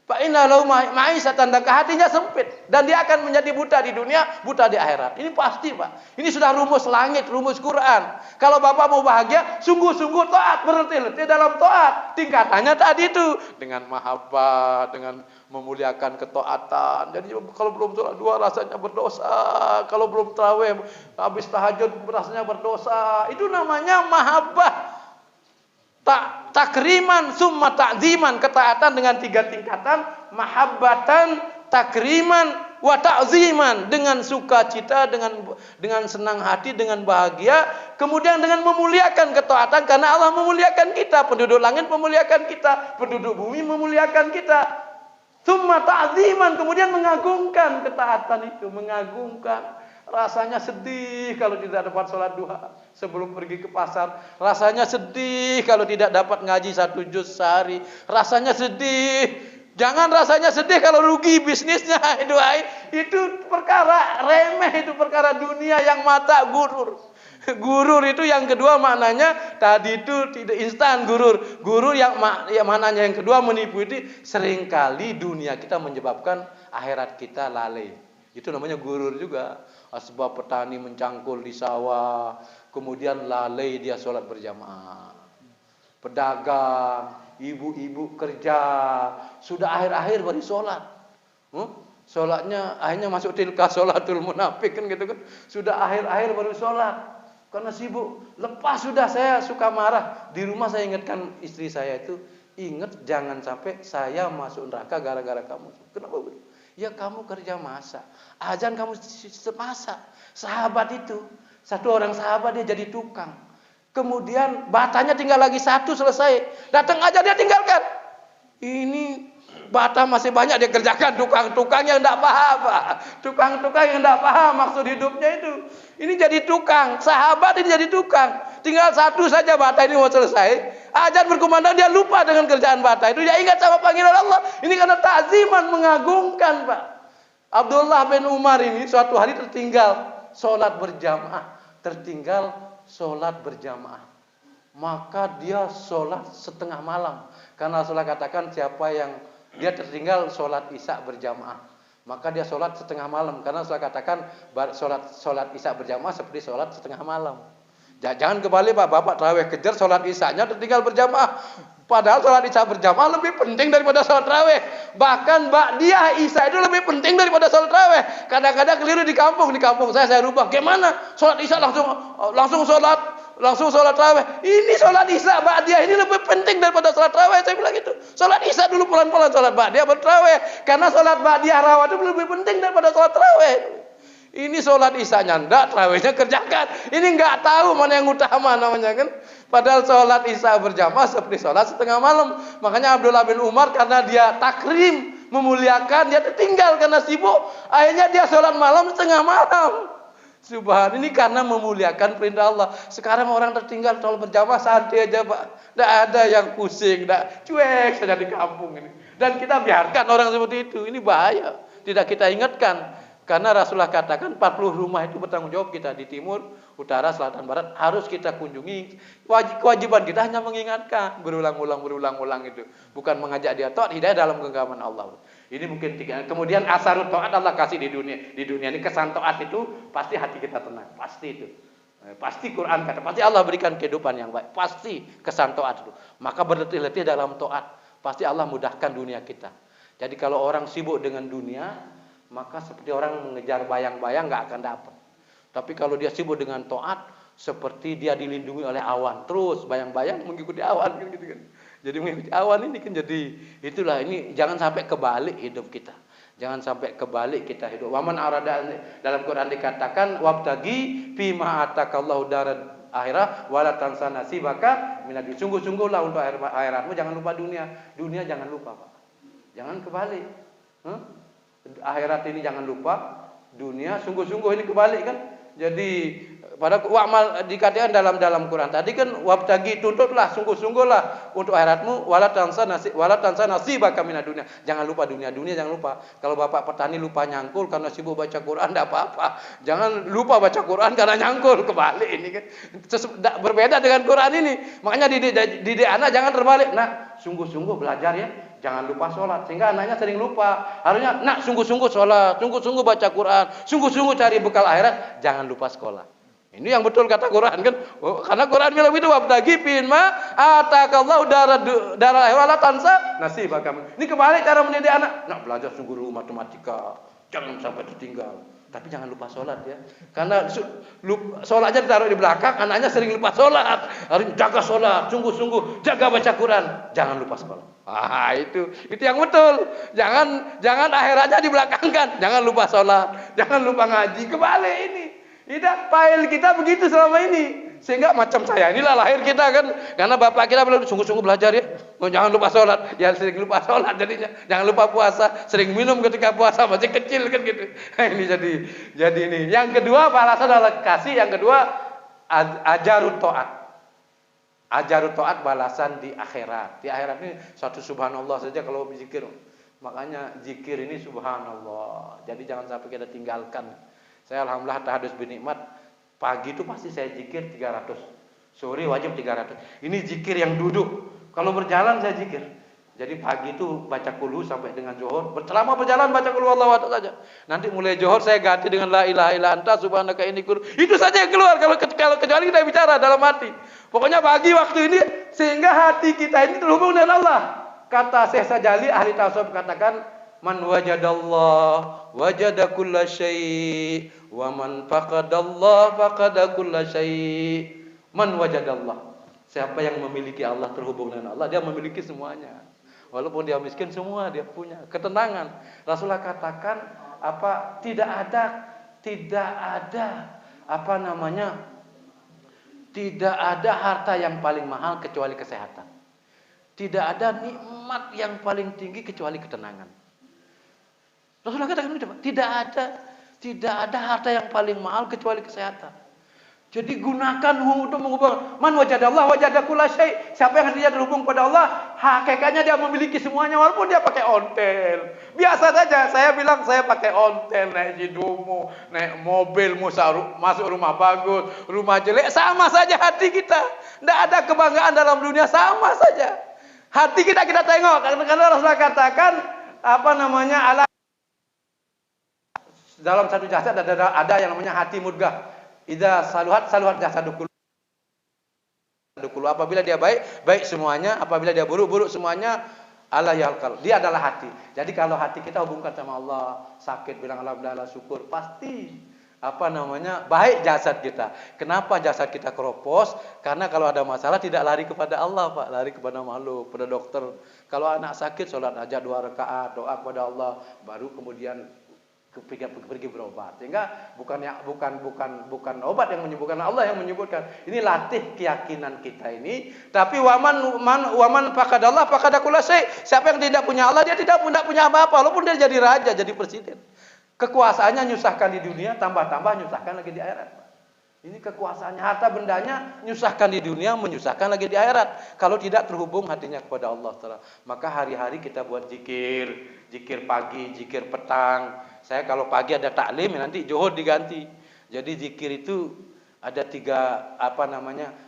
fa inna lahu ma'isyatan danka, hatinya sempit dan dia akan menjadi buta di dunia, buta di akhirat. Ini pasti, Pak. Ini sudah rumus langit, rumus Quran. Kalau Bapak mau bahagia, sungguh-sungguh taat, berhenti dalam taat. Tingkatannya tadi itu dengan mahabbah, dengan memuliakan ketaatan. Jadi kalau belum sholat 2 rasanya berdosa, kalau belum tarawih habis tahajud rasanya berdosa. Itu namanya mahabbah. Takriman summa ta'ziman, ketaatan dengan 3 tingkatan, mahabbatan, takriman, wa ta'ziman, dengan sukacita, dengan senang hati, dengan bahagia, kemudian dengan memuliakan ketaatan karena Allah memuliakan kita, penduduk langit memuliakan kita, penduduk bumi memuliakan kita. Summa ta'ziman, kemudian mengagungkan ketaatan itu, mengagungkan. Rasanya sedih kalau tidak dapat sholat duha sebelum pergi ke pasar. Rasanya sedih kalau tidak dapat ngaji 1 juz sehari. Rasanya sedih. Jangan rasanya sedih kalau rugi bisnisnya. Itu perkara remeh, itu perkara dunia yang mata gurur. Gurur itu yang kedua maknanya tadi itu tidak instan gurur. Gurur yang maknanya yang kedua menipu itu seringkali dunia kita menyebabkan akhirat kita lalai. Itu namanya gurur juga. Sebab petani mencangkul di sawah, kemudian lalai dia sholat berjamaah. Pedagang, ibu-ibu kerja, sudah akhir-akhir baru sholat. Sholatnya akhirnya masuk tilka sholatul munafik kan gitu kan. Sudah akhir-akhir baru sholat karena sibuk. Lepas sudah, saya suka marah di rumah, saya ingatkan istri saya itu, ingat jangan sampai saya masuk neraka gara-gara kamu. Kenapa begitu? Ya kamu kerja masak, azan kamu masak. Sahabat itu, satu orang sahabat dia jadi tukang. Kemudian batanya tinggal lagi satu selesai. Datang aja dia tinggalkan. Ini bata masih banyak dia kerjakan, tukang-tukang yang tidak paham, Pak. Tukang-tukang yang tidak paham maksud hidupnya itu. Ini jadi tukang, sahabat ini jadi tukang. Tinggal satu saja bata ini mau selesai. Azan berkumandang dia lupa dengan kerjaan bata itu. Dia ingat sama panggilan Allah. Ini karena takziman, mengagungkan, Pak. Abdullah bin Umar ini suatu hari tertinggal sholat berjamaah. Maka dia sholat setengah malam. Karena Rasulullah katakan siapa yang dia tertinggal sholat isya berjamaah, maka dia sholat setengah malam. Karena Rasulullah katakan sholat isya berjamaah seperti sholat setengah malam. Jangan kembali Pak, bapak tarawih kejar sholat isyanya tertinggal berjamaah. Padahal sholat isya berjamaah lebih penting daripada sholat tarawih. Bahkan ba'diyah isya itu lebih penting daripada sholat tarawih. Kadang-kadang keliru di kampung saya rubah. Gimana? Sholat isya langsung sholat tarawih. Ini sholat isya ba'diyah ini lebih penting daripada sholat tarawih. Saya bilang gitu. Sholat isya dulu pelan-pelan, sholat ba'diyah baru tarawih. Karena sholat ba'diyah rawat itu lebih penting daripada sholat tarawih. Ini sholat isyanya enggak, tarawihnya kerjakan. Ini enggak tahu mana yang utama namanya kan. Padahal sholat isya berjamaah seperti sholat setengah malam. Makanya Abdullah bin Umar karena dia takrim, memuliakan, dia tertinggal karena sibuk. Akhirnya dia sholat malam setengah malam. Subhan, ini karena memuliakan perintah Allah. Sekarang orang tertinggal sholat berjamaah santai aja Pak. Tidak ada yang pusing, tidak cuek saja di kampung ini. Dan kita biarkan orang seperti itu. Ini bahaya. Tidak kita ingatkan. Karena Rasulullah katakan 40 rumah itu bertanggung jawab kita di timur, utara, selatan, barat harus kita kunjungi. Kewajiban kita hanya mengingatkan berulang-ulang itu, bukan mengajak dia taat hidayah dalam genggaman Allah. Ini mungkin tiga. Kemudian asarut taat Allah kasih di dunia. Di dunia ini kesan taat itu pasti hati kita tenang, pasti itu. Pasti Quran kata, pasti Allah berikan kehidupan yang baik, pasti kesan taat itu. Maka berletih-letih dalam taat, pasti Allah mudahkan dunia kita. Jadi kalau orang sibuk dengan dunia, maka seperti orang mengejar bayang-bayang nggak akan dapat. Tapi kalau dia sibuk dengan taat, seperti dia dilindungi oleh awan. Terus bayang-bayang mengikuti awan kan gitu kan. Jadi mengikuti awan ini kan jadi itulah ini jangan sampai kebalik hidup kita. Jangan sampai kebalik kita hidup. Waman arada dalam Quran dikatakan wabtagi fima atakallahu darad akhirah wala tansa nasibaka minad. Sungguh-sungguhlah untuk akhiratmu, jangan lupa dunia. Dunia jangan lupa, Pak. Jangan kebalik. Akhirat ini jangan lupa, dunia sungguh-sungguh ini kebalik kan. Jadi pada wa'mal dikatakan dalam Quran tadi kan wabtagi, tuntutlah sungguh-sungguhlah untuk akhiratmu wala tansa nasibaka minad dunya. Jangan lupa dunia jangan lupa. Kalau bapak petani lupa nyangkul karena sibuk baca Quran enggak apa-apa. Jangan lupa baca Quran karena nyangkul, kebalik ini kan. Berbeda dengan Quran ini. Makanya didik anak jangan terbalik. Nah, sungguh-sungguh belajar ya. Jangan lupa sholat, sehingga anaknya sering lupa. Harusnya, nak sungguh-sungguh sholat, sungguh-sungguh baca Quran, sungguh-sungguh cari bekal akhirat, jangan lupa sekolah. Ini yang betul kata Quran kan. Karena Quran bilang itu wabtagi ma atakallahu darah wala tansa nasibaka. Ini kebalik cara mendidik anak. Nak belajar sungguh matematika, jangan sampai tertinggal. Tapi jangan lupa sholat ya. Karena sholatnya ditaruh di belakang, anaknya sering lupa sholat. Harus jaga sholat, sungguh-sungguh jaga baca Quran, jangan lupa sekolah. Itu yang betul. Jangan akhiratnya dibelakangkan. Jangan lupa sholat, jangan lupa ngaji. Kebalik ini. Tidak, file kita begitu selama ini. Sehingga macam saya inilah lahir kita kan. Karena bapak kita belum sungguh-sungguh belajar ya. Jangan lupa sholat. Ya sering lupa sholat jadinya. Jangan lupa puasa. Sering minum ketika puasa masih kecil kan gitu. Ini jadi ini. Yang kedua balasan adalah kasih. Yang kedua ajarut ta'at. Ajarut ta'at balasan di akhirat. Di akhirat ini satu subhanallah saja kalau berzikir. Makanya zikir ini subhanallah. Jadi jangan sampai kita tinggalkan. Saya alhamdulillah tahadus binikmat. Pagi itu pasti saya zikir 300. Sore wajib 300. Ini zikir yang duduk. Kalau berjalan saya zikir. Jadi pagi itu baca kulhu sampai dengan zuhur. Selama berjalan baca kulhu Allahu akbar saja. Nanti mulai zuhur saya ganti dengan la ilaha illa anta subhanaka inni kuntu. Itu saja yang keluar kalau kecuali kita bicara dalam hati. Pokoknya pagi waktu ini sehingga hati kita ini terhubung dengan Allah. Kata Syekh Sajali ahli tasawuf katakan man wajadallah wajada kulla syai' wa man faqadallah faqada kulla syai'. Man wajadallah. Siapa yang memiliki Allah, terhubung dengan Allah, dia memiliki semuanya. Walaupun dia miskin, semua dia punya ketenangan. Rasulullah katakan apa? Tidak ada apa namanya? Tidak ada harta yang paling mahal kecuali kesehatan. Tidak ada nikmat yang paling tinggi kecuali ketenangan. Rasulullah katakan tidak ada harta yang paling mahal kecuali kesehatan. Jadi gunakan untuk mengubah. Man wajadallah wajada kulla syai'. Siapa yang dia terhubung pada Allah, hakikatnya dia memiliki semuanya walaupun dia pakai ontel. Biasa saja, saya bilang saya pakai ontel, naik jidumu, naik mobil, masuk rumah bagus, rumah jelek, sama saja hati kita. Tidak ada kebanggaan dalam dunia, sama saja. Hati kita tengok, karena Rasulullah katakan apa namanya, dalam satu jasad ada yang namanya hati mudghah. Idza saluhat jasadu kullu. Apabila dia baik semuanya, apabila dia buruk semuanya. Allah yalqal. Dia adalah hati. Jadi kalau hati kita hubungkan sama Allah, sakit bilang alhamdulillah, syukur, pasti apa namanya, baik jasad kita. Kenapa jasad kita keropos? Karena kalau ada masalah tidak lari kepada Allah, Pak, lari kepada makhluk, pada dokter. Kalau anak sakit, sholat aja 2 rakaat, doa kepada Allah, baru kemudian pergi berobat. Sehingga bukan obat yang menyembuhkan, Allah yang menyembuhkan. Ini latih keyakinan kita ini. Tapi waman faqadallah faqada kulla syai'. Siapa yang tidak punya Allah, dia tidak punya apa-apa, walaupun dia jadi raja, jadi presiden. Kekuasaannya nyusahkan di dunia, tambah-tambah nyusahkan lagi di akhirat. Ini kekuasaannya, harta bendanya nyusahkan di dunia, menyusahkan lagi di akhirat. Kalau tidak terhubung hatinya kepada Allah Ta'ala. Maka hari-hari kita buat zikir pagi, zikir petang. Saya kalau pagi ada taklim, nanti zuhur diganti. Jadi zikir itu ada 3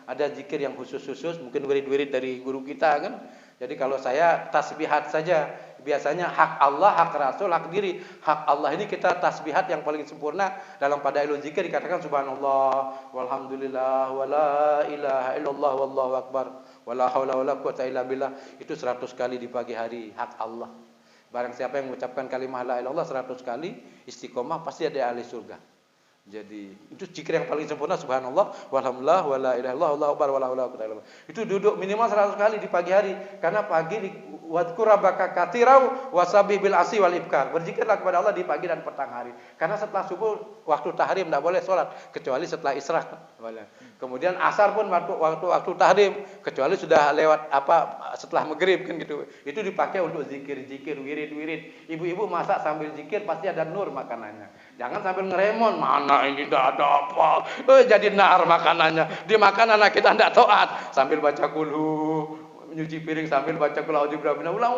ada zikir yang khusus-khusus, mungkin wirid-wirid dari guru kita kan. Jadi kalau saya tasbihat saja, biasanya hak Allah, hak Rasul, hak diri. Hak Allah ini kita tasbihat yang paling sempurna. Dalam Fadailul Zikir dikatakan subhanallah, walhamdulillah, wala ilaha illallah, wallahu akbar, wala haula wala quwata illa billah. Itu 100 kali di pagi hari, hak Allah. Barang siapa yang mengucapkan kalimah la ilaha illallah 100 kali, istiqomah, pasti ada ahli surga. Jadi itu zikir yang paling sempurna, subhanallah, walhamdulillah, wala ilaha illallah, wallahu akbar, wala haula wala quwata illa billah. Itu duduk minimal 100 kali di pagi hari. Karena pagi wadhkur rabbaka katsirau wasabbih bil asyi wal ibkar. Berzikirlah kepada Allah di pagi dan petang hari. Karena setelah subuh waktu tahrim tidak boleh sholat kecuali setelah isyraq. Kemudian asar pun waktu tahrim kecuali sudah lewat setelah maghrib kan gitu. Itu dipakai untuk zikir, wirid. Ibu-ibu masak sambil zikir pasti ada nur makanannya. Jangan sambil ngeremon, mana ini tidak ada apa. Jadi nar makanannya. Dimakan anak kita tidak taat. Sambil baca kulhu, nyuci piring sambil baca kul a'udzu birabbin. Ulang.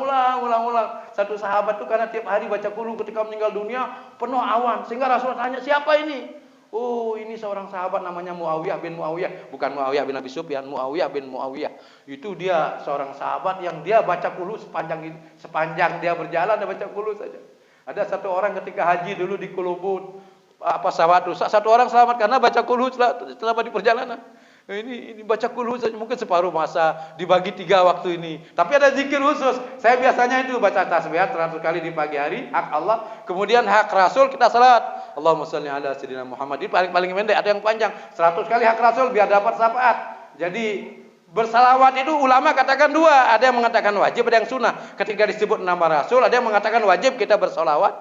Satu sahabat tuh karena tiap hari baca kulhu ketika meninggal dunia penuh awan. Sehingga Rasulullah tanya, siapa ini? Oh, ini seorang sahabat namanya Muawiyah bin Muawiyah. Bukan Muawiyah bin Abi Sufyan, Muawiyah bin Muawiyah. Itu dia seorang sahabat yang dia baca kulhu sepanjang dia berjalan, dia baca kulhu saja. Ada satu orang ketika haji dulu di Kulubun, pesawat rusak, satu orang selamat karena baca kulhu selama di perjalanan. Ini baca kulhu saja mungkin separuh masa, dibagi 3 waktu ini. Tapi ada zikir khusus. Saya biasanya itu baca tasbihat 100 kali di pagi hari, hak Allah. Kemudian hak Rasul kita salat. Allahumma shalli ala sayyidina Muhammad. Ini paling pendek, ada yang panjang. 100 kali hak Rasul biar dapat syafaat. Jadi bersalawat itu ulama katakan 2. Ada yang mengatakan wajib, ada yang sunnah. Ketika disebut nama Rasul, ada yang mengatakan wajib kita bersalawat,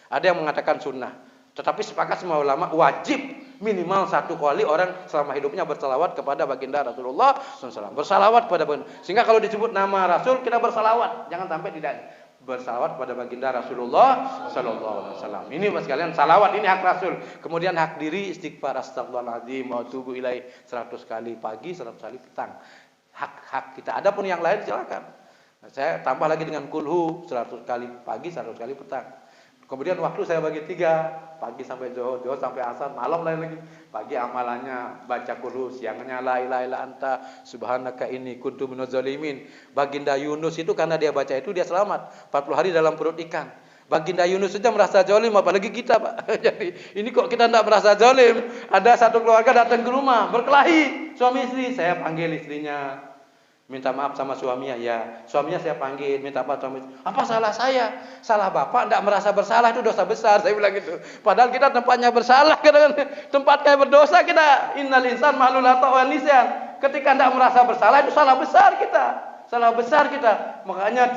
ada yang mengatakan sunnah. Tetapi sepakat semua ulama wajib minimal 1 kali orang selama hidupnya bersalawat kepada baginda Rasulullah SAW. Bersalawat kepada baginda. Sehingga kalau disebut nama Rasul kita bersalawat. Jangan sampai tidak bersalawat kepada baginda Rasulullah SAW. Ini mas kalian salawat, ini hak Rasul. Kemudian hak diri istighfar astagfirullahaladzim wa atubu ilaih 100 kali pagi, 100 kali petang. Hak kita. Adapun yang lain silakan. Saya tambah lagi dengan kulhu 100 kali pagi, 100 kali petang. Kemudian waktu saya bagi 3, pagi sampai zuhur sampai asar, malam lain lagi. Pagi amalannya baca kulhu, siangnya la ilaha illa anta subhanaka inni kuntu minaz zalimin. Baginda Yunus itu karena dia baca itu dia selamat 40 hari dalam perut ikan. Baginda Yunus saja merasa zalim, apalagi kita, Pak. Jadi ini kok kita tidak merasa zalim. Ada satu keluarga datang ke rumah berkelahi suami istri, saya panggil istrinya, minta maaf sama suaminya, ya. Suaminya saya panggil, minta maaf sama istri. Apa salah saya? Salah bapak, tidak merasa bersalah, itu dosa besar. Saya bilang gitu. Padahal kita tempatnya bersalah, tempat kayak berdosa kita. Innal insan ma'lul khata' wa nisyan. Ketika tidak merasa bersalah, itu salah besar kita. Salah besar kita. Makanya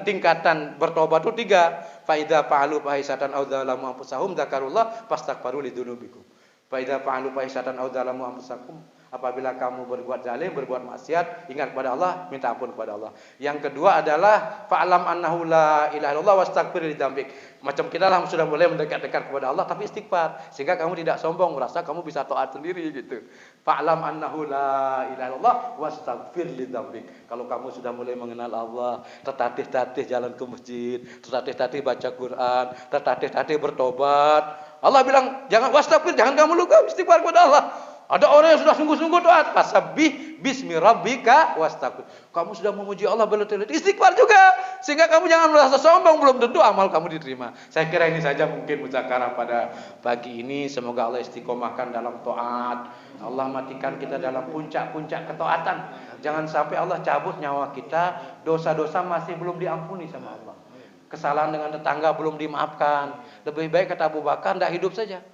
tingkatan bertobat itu 3. Fa idza fa'alu fahisatan aw dzalamu anfusahum dzakarullah fastaghfiru lidzunubikum. Fa idza fa'alu fahisatan aw dzalamu anfusakum, apabila kamu berbuat zalim, berbuat maksiat, ingat kepada Allah, minta ampun kepada Allah. Yang kedua adalah fa'lam annahu la ilaha illallah wastaghfir lidzambik. Macam kita lah sudah mulai mendekat-dekat kepada Allah tapi istighfar, sehingga kamu tidak sombong merasa kamu bisa taat sendiri gitu. Fa'lam annahu la ilaha illallah wastaghfir lidzambik. Kalau kamu sudah mulai mengenal Allah, tertatih-tatih jalan ke masjid, tertatih-tatih baca Quran, tertatih-tatih bertobat. Allah bilang, jangan wastaghfir, jangan kamu lupa istighfar kepada Allah. Ada orang yang sudah sungguh-sungguh taat, fasabbih bismi rabbika wastaghfir. Kamu sudah memuji Allah berlelit-lelit, istighfar juga. Sehingga kamu jangan merasa sombong, belum tentu amal kamu diterima. Saya kira ini saja mungkin muzakarah pada pagi ini. Semoga Allah istiqomahkan dalam taat. Allah matikan kita dalam puncak-puncak ketaatan. Jangan sampai Allah cabut nyawa kita, dosa-dosa masih belum diampuni sama Allah. Kesalahan dengan tetangga belum dimaafkan. Lebih baik kata Abu Bakar, tidak hidup saja.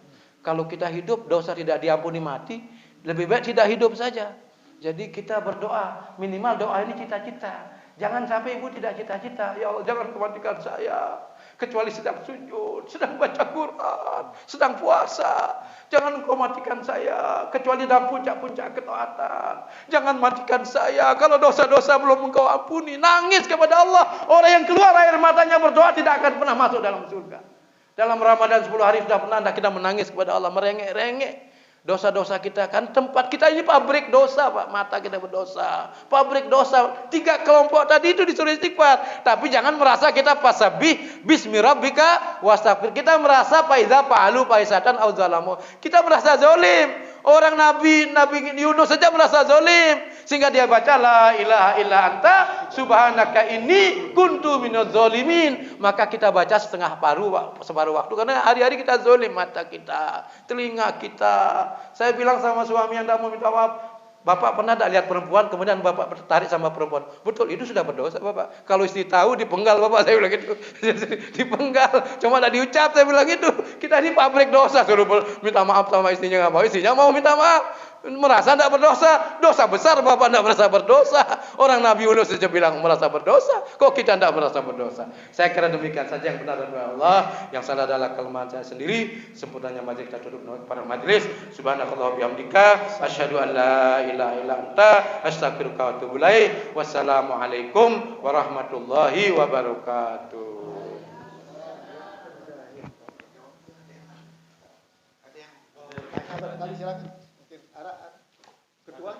Kalau kita hidup, dosa tidak diampuni mati, lebih baik tidak hidup saja. Jadi kita berdoa, minimal doa ini cita-cita. Jangan sampai ibu tidak cita-cita. Ya Allah, jangan kematikan saya. Kecuali sedang sujud, sedang baca Quran, sedang puasa. Jangan engkau matikan saya. Kecuali dalam puncak-puncak ketaatan. Jangan matikan saya. Kalau dosa-dosa belum engkau ampuni, nangis kepada Allah. Orang yang keluar air matanya berdoa tidak akan pernah masuk dalam surga. Dalam Ramadan 10 hari sudah pernah kita menangis kepada Allah, merengek-rengek. Dosa-dosa kita kan tempat kita ini pabrik dosa, Pak. Mata kita berdosa, pabrik dosa. 3 kelompok tadi itu disuruh istighfar. Tapi jangan merasa kita fasabbih bismi rabbika wastaghfir. Kita merasa fa iza fa'alu fahisatan aw zalamu. Kita merasa zalim. Orang Nabi Yunus saja merasa zalim, sehingga dia baca la ilaha illa anta subhanaka inni kuntu minadz zalimin. Maka kita baca separuh waktu karena hari-hari kita zalim, mata kita, telinga kita. Saya bilang sama suami yang tidak mau minta maaf, Bapak pernah tak lihat perempuan kemudian Bapak tertarik sama perempuan? Betul, itu sudah berdosa Bapak. Kalau istri tahu dipenggal Bapak, saya bilang gitu. Dipenggal, cuma tak diucap, saya bilang gitu. Kita ini pabrik dosa, suruh minta maaf sama istrinya nggak mau, istrinya mau minta maaf. Merasa tidak berdosa, dosa besar Bapak tidak merasa berdosa. Orang Nabi Yunus saja bilang merasa berdosa, kok kita tidak merasa berdosa? Saya kira demikian saja yang benar dari Allah, yang salah adalah kelemahan saya sendiri. Sempurnanya majelis kita tutup pada majelis. Subhanakallah bihamdika, asyhadu an la ilaha illa anta, astaghfiruka wa atubu ilaik. Wassalamualaikum warahmatullahi wabarakatuh. Ada yang tanya barangkali silakan. Ketua.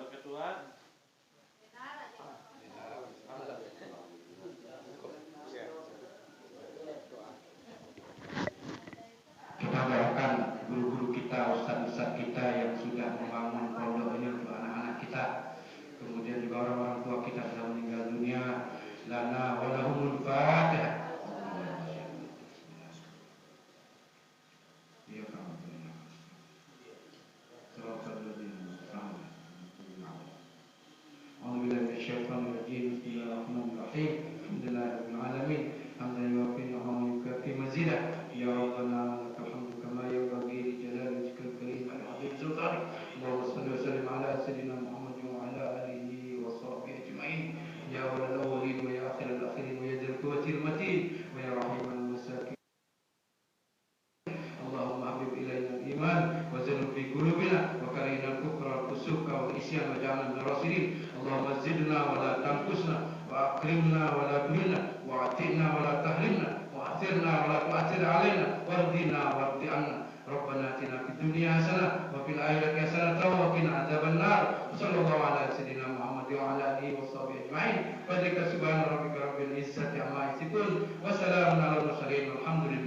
Kita doakan guru-guru kita, ustaz-ustaz kita yang sudah membangun pondok ini untuk anak-anak kita. Kemudian juga orang-orang tua kita sudah meninggal dunia. Lana wa lahumul Fatihah. Subhana rabbika rabbil izzati amma yasifun wa salamun alal mursalin walhamdulillah.